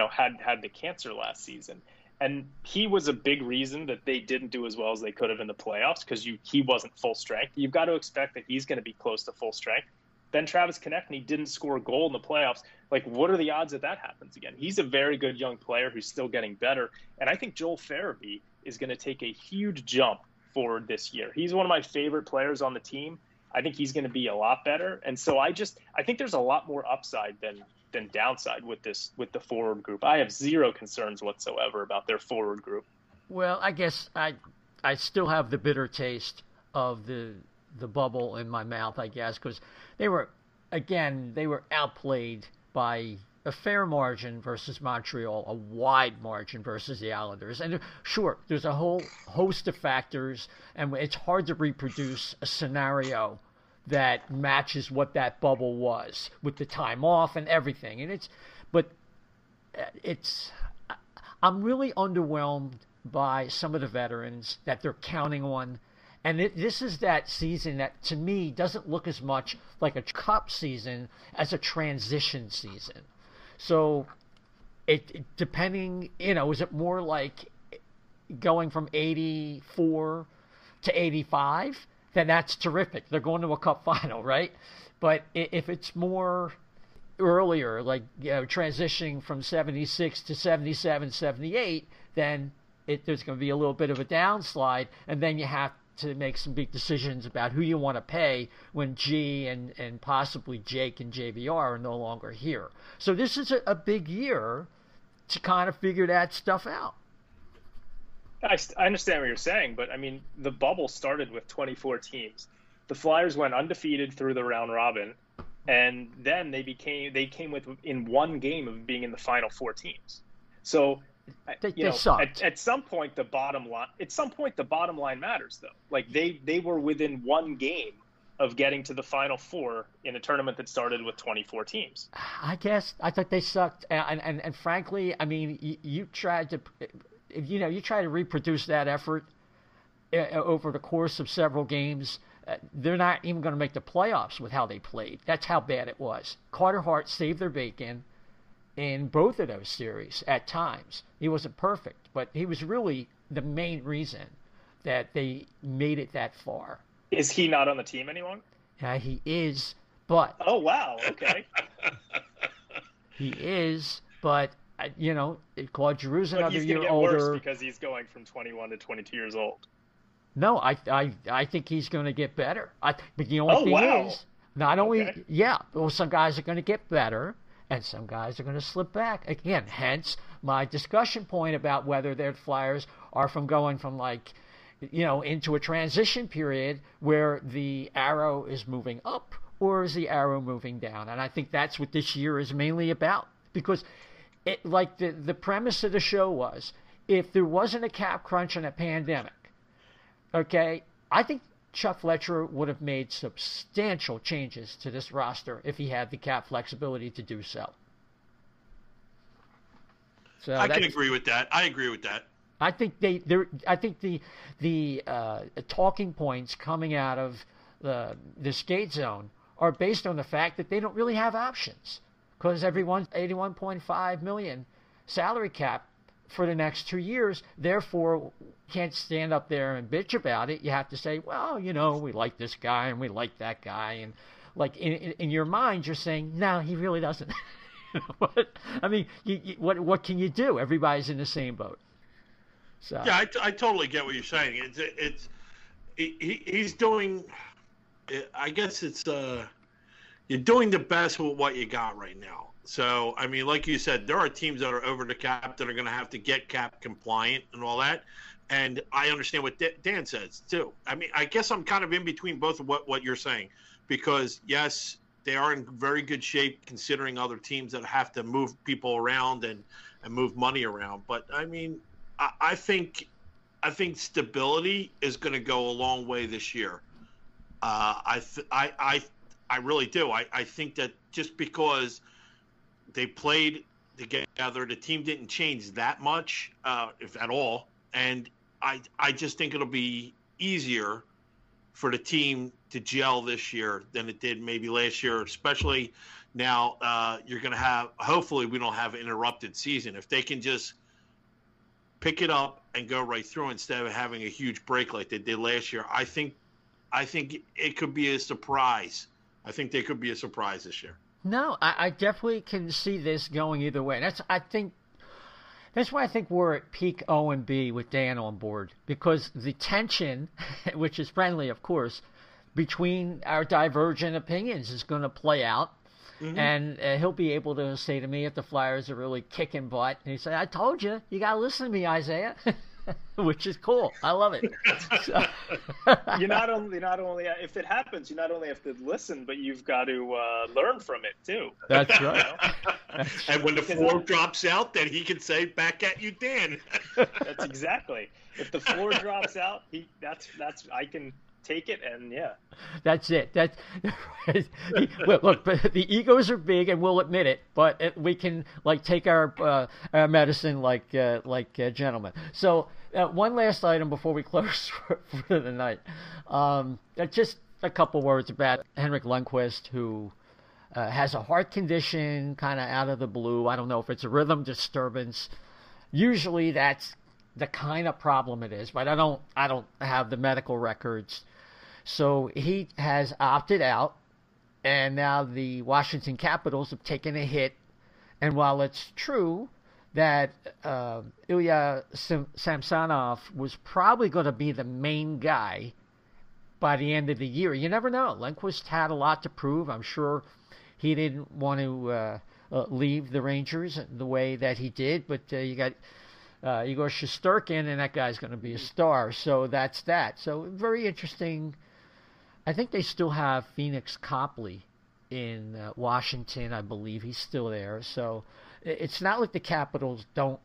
had the cancer last season. And he was a big reason that they didn't do as well as they could have in the playoffs because he wasn't full strength. You've got to expect that he's going to be close to full strength. Then Travis Konechny didn't score a goal in the playoffs. Like, what are the odds that happens again? He's a very good young player who's still getting better. And I think Joel Farabee is going to take a huge jump forward this year. He's one of my favorite players on the team. I think he's going to be a lot better. And so I think there's a lot more upside than downside with the forward group. I have zero concerns whatsoever about their forward group. Well, I guess I still have the bitter taste of the bubble in my mouth, I guess, because they were outplayed by a fair margin versus Montreal, a wide margin versus the Islanders. And sure, there's a whole host of factors, and it's hard to reproduce a scenario that matches what that bubble was with the time off and everything. And I'm really underwhelmed by some of the veterans that they're counting on And this is that season that, to me, doesn't look as much like a cup season as a transition season. So, depending, is it more like going from 84 to 85? Then that's terrific. They're going to a cup final, right? But if it's more earlier, like transitioning from 76 to 77, 78, then there's going to be a little bit of a downslide, and then you have to make some big decisions about who you want to pay when G and possibly Jake and JVR are no longer here. So this is a big year to kind of figure that stuff out. I understand what you're saying, but I mean, the bubble started with 24 teams. The Flyers went undefeated through the round robin, and then they came within one game of being in the final 4 teams. So they sucked. At some point the bottom line matters, though. Like they were within one game of getting to the final 4 in a tournament that started with 24 teams. I guess I thought they sucked, and frankly, I mean, you tried to reproduce that effort over the course of several games. They're not even going to make the playoffs with how they played. That's how bad it was. Carter Hart saved their bacon in both of those series at times. He wasn't perfect, but he was really the main reason that they made it that far. Is he not on the team anymore? Yeah, he is, but... Oh, wow, okay. He is, but, Claude Giroux's another year older. He's going to get worse because he's going from 21 to 22 years old. No, I think he's going to get better. But the only thing is, not only, some guys are going to get better, and some guys are going to slip back. Again, hence my discussion point about whether their Flyers are going from into a transition period where the arrow is moving up, or is the arrow moving down? And I think that's what this year is mainly about. Because the premise of the show was, if there wasn't a cap crunch and a pandemic, okay, I think Chuck Fletcher would have made substantial changes to this roster if he had the cap flexibility to do so. So I can agree with that. I agree with that. I think I think the talking points coming out of the skate zone are based on the fact that they don't really have options, because everyone's $81.5 million salary cap for the next 2 years. Therefore, can't stand up there and bitch about it. You have to say, well, we like this guy and we like that guy, and in your mind you're saying, no, he really doesn't. I mean, what can you do? Everybody's in the same boat. So yeah, I totally get what you're saying. He's doing. I guess it's you're doing the best with what you got right now. So I mean, like you said, there are teams that are over the cap that are going to have to get cap compliant and all that. And I understand what Dan says too. I mean, I guess I'm kind of in between both of what you're saying, because yes, they are in very good shape considering other teams that have to move people around and move money around. But I mean, I think stability is going to go a long way this year. I really do. I think that just because they played together, the team didn't change that much, if at all. And I just think it'll be easier for the team to gel this year than it did maybe last year, especially now you're going to have, hopefully we don't have an interrupted season. If they can just pick it up and go right through instead of having a huge break like they did last year, I think it could be a surprise. I think they could be a surprise this year. No, I definitely can see this going either way. That's why I think we're at peak O&B with Dan on board, because the tension, which is friendly, of course, between our divergent opinions is going to play out. Mm-hmm. And he'll be able to say to me if the Flyers are really kicking butt. And he say, I told you, you got to listen to me, Isaiah. Which is cool. I love it. So. You not only if it happens, you not only have to listen, but you've got to learn from it too. That's right. And when the floor drops out, then he can say, "Back at you, Dan." That's exactly. If the floor drops out, that's I can take it, and yeah. That's it. Look, the egos are big, and we'll admit it. But we can take our medicine like gentlemen. So One last item before we close for the night. Just a couple words about Henrik Lundqvist, who has a heart condition kind of out of the blue. I don't know if it's a rhythm disturbance. Usually that's the kind of problem it is, but I don't have the medical records. So he has opted out, and now the Washington Capitals have taken a hit. And while it's true that Ilya Samsonov was probably going to be the main guy by the end of the year, you never know. Lundqvist had a lot to prove. I'm sure he didn't want to leave the Rangers the way that he did, but you got Igor Shesterkin, and that guy's going to be a star. So that's that. So very interesting. I think they still have Phoenix Copley in Washington. I believe he's still there. So it's not like the Capitals don't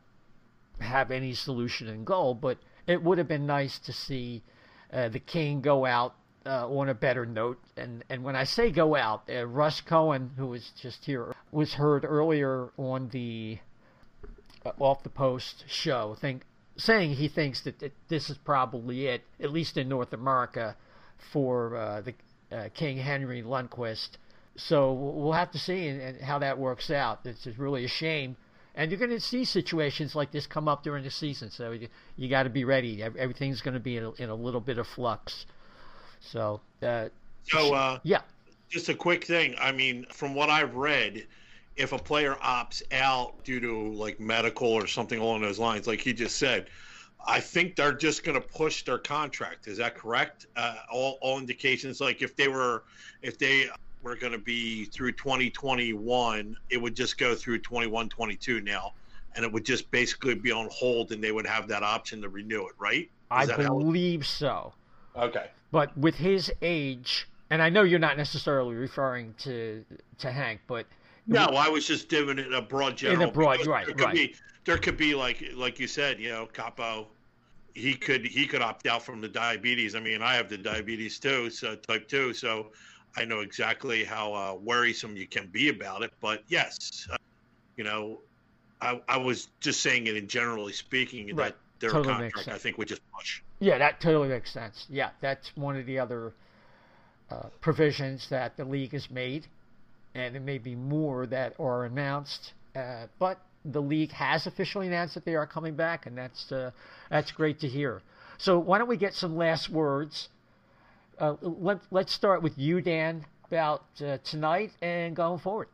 have any solution in goal, but it would have been nice to see the King go out on a better note. And when I say go out, Russ Cohen, who was just here, was heard earlier on the Off the Post show, saying he thinks that this is probably it, at least in North America, for the King Henry Lundqvist. So we'll have to see and how that works out. It's really a shame. And you're going to see situations like this come up during the season. So you got to be ready. Everything's going to be in a little bit of flux. So, yeah. Just a quick thing. I mean, from what I've read, if a player opts out due to like medical or something along those lines, like he just said, I think they're just going to push their contract. Is that correct? All indications, like if they were going to be through 2021, it would just go through 21-22 now, and it would just basically be on hold, and they would have that option to renew it, right? I believe so. Okay. But with his age, and I know you're not necessarily referring to Hank, but no, I was just giving it a broad general. In a broad, right. There could be like you said, Capo, he could opt out from the diabetes. I mean, I have the diabetes too, so type 2, so I know exactly how worrisome you can be about it. But yes, I was just saying it in generally speaking, right, that their totally contract, I think, would just push. Yeah, that totally makes sense. Yeah, that's one of the other provisions that the league has made, and there may be more that are announced. But the league has officially announced that they are coming back, and that's great to hear. So why don't we get some last words? Let's start with you, Dan, about tonight and going forward.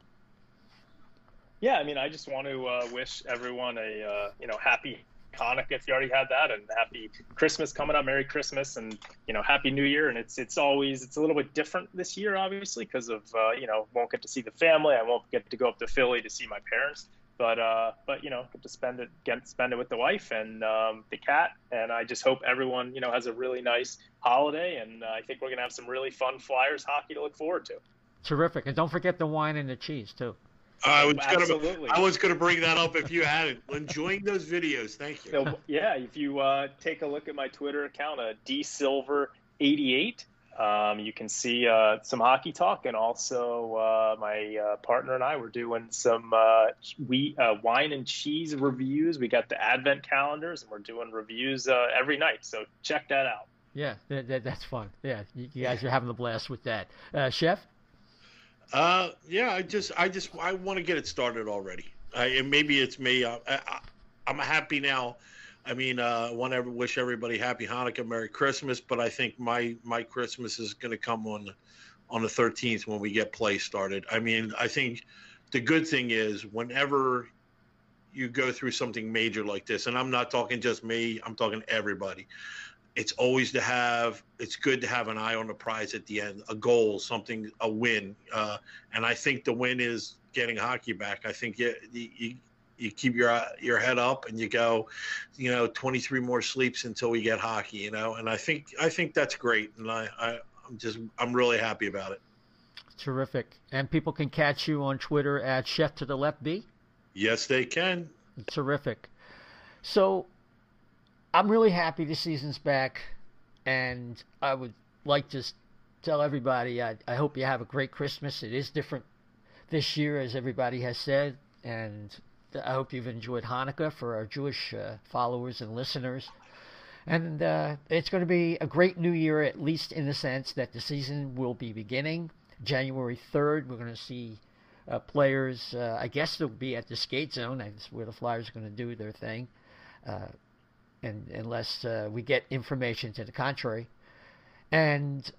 Yeah, I mean, I just want to wish everyone a happy Hanukkah if you already had that, and happy Christmas coming up, Merry Christmas, and Happy New Year. And it's a little bit different this year, obviously, because of won't get to see the family. I won't get to go up to Philly to see my parents. But get to spend it with the wife and the cat, and I just hope everyone has a really nice holiday, and I think we're gonna have some really fun Flyers hockey to look forward to. Terrific, and don't forget the wine and the cheese too. I was gonna bring that up if you had it. Enjoying those videos, thank you. So, yeah, if you take a look at my Twitter account, dsilver88. You can see some hockey talk, and also my partner and I were doing some wine and cheese reviews. We got the Advent calendars, and we're doing reviews every night. So check that out. Yeah, that's fun. Yeah, you guys are having a blast with that, Chef. Yeah, I want to get it started already. And maybe it's me. I'm happy now. I mean, I want to wish everybody happy Hanukkah, Merry Christmas, but I think my Christmas is going to come on the 13th when we get play started. I mean, I think the good thing is whenever you go through something major like this, and I'm not talking just me, I'm talking everybody, it's good to have an eye on the prize at the end, a goal, something, a win. And I think the win is getting hockey back. I think you keep your head up and you go, 23 more sleeps until we get hockey, and I think that's great. And I'm really happy about it. Terrific. And people can catch you on Twitter at Chef to the Left B? Yes, they can. Terrific. So I'm really happy the season's back, and I would like to tell everybody I hope you have a great Christmas. It is different this year, as everybody has said, and I hope you've enjoyed Hanukkah for our Jewish followers and listeners. And it's going to be a great new year, at least in the sense that the season will be beginning. January 3rd, we're going to see players, I guess they'll be at the skate zone. That's where the Flyers are going to do their thing, and unless we get information to the contrary. And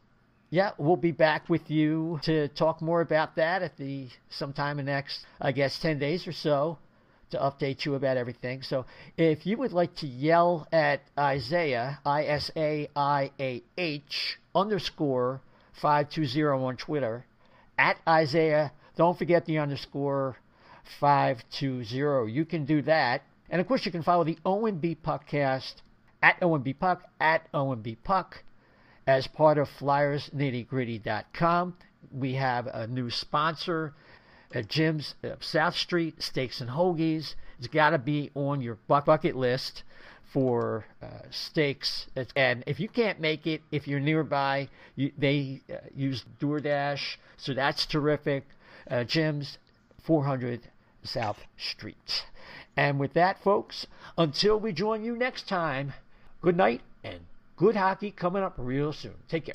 yeah, we'll be back with you to talk more about that at sometime in the next, I guess, 10 days or so, to update you about everything. So if you would like to yell at Isaiah, ISAIAH _520 on Twitter, at Isaiah, don't forget the _ 520. You can do that. And of course, you can follow the O&B Puckcast at O&B Puck, at O&B Puck, as part of FlyersNittyGritty.com. We have a new sponsor at Jim's South Street Steaks and Hoagies. It's got to be on your bucket list for steaks. And if you can't make it, if you're nearby, they use DoorDash, so that's terrific. Jim's 400 South Street. And with that, folks, until we join you next time, good night and good hockey coming up real soon. Take care.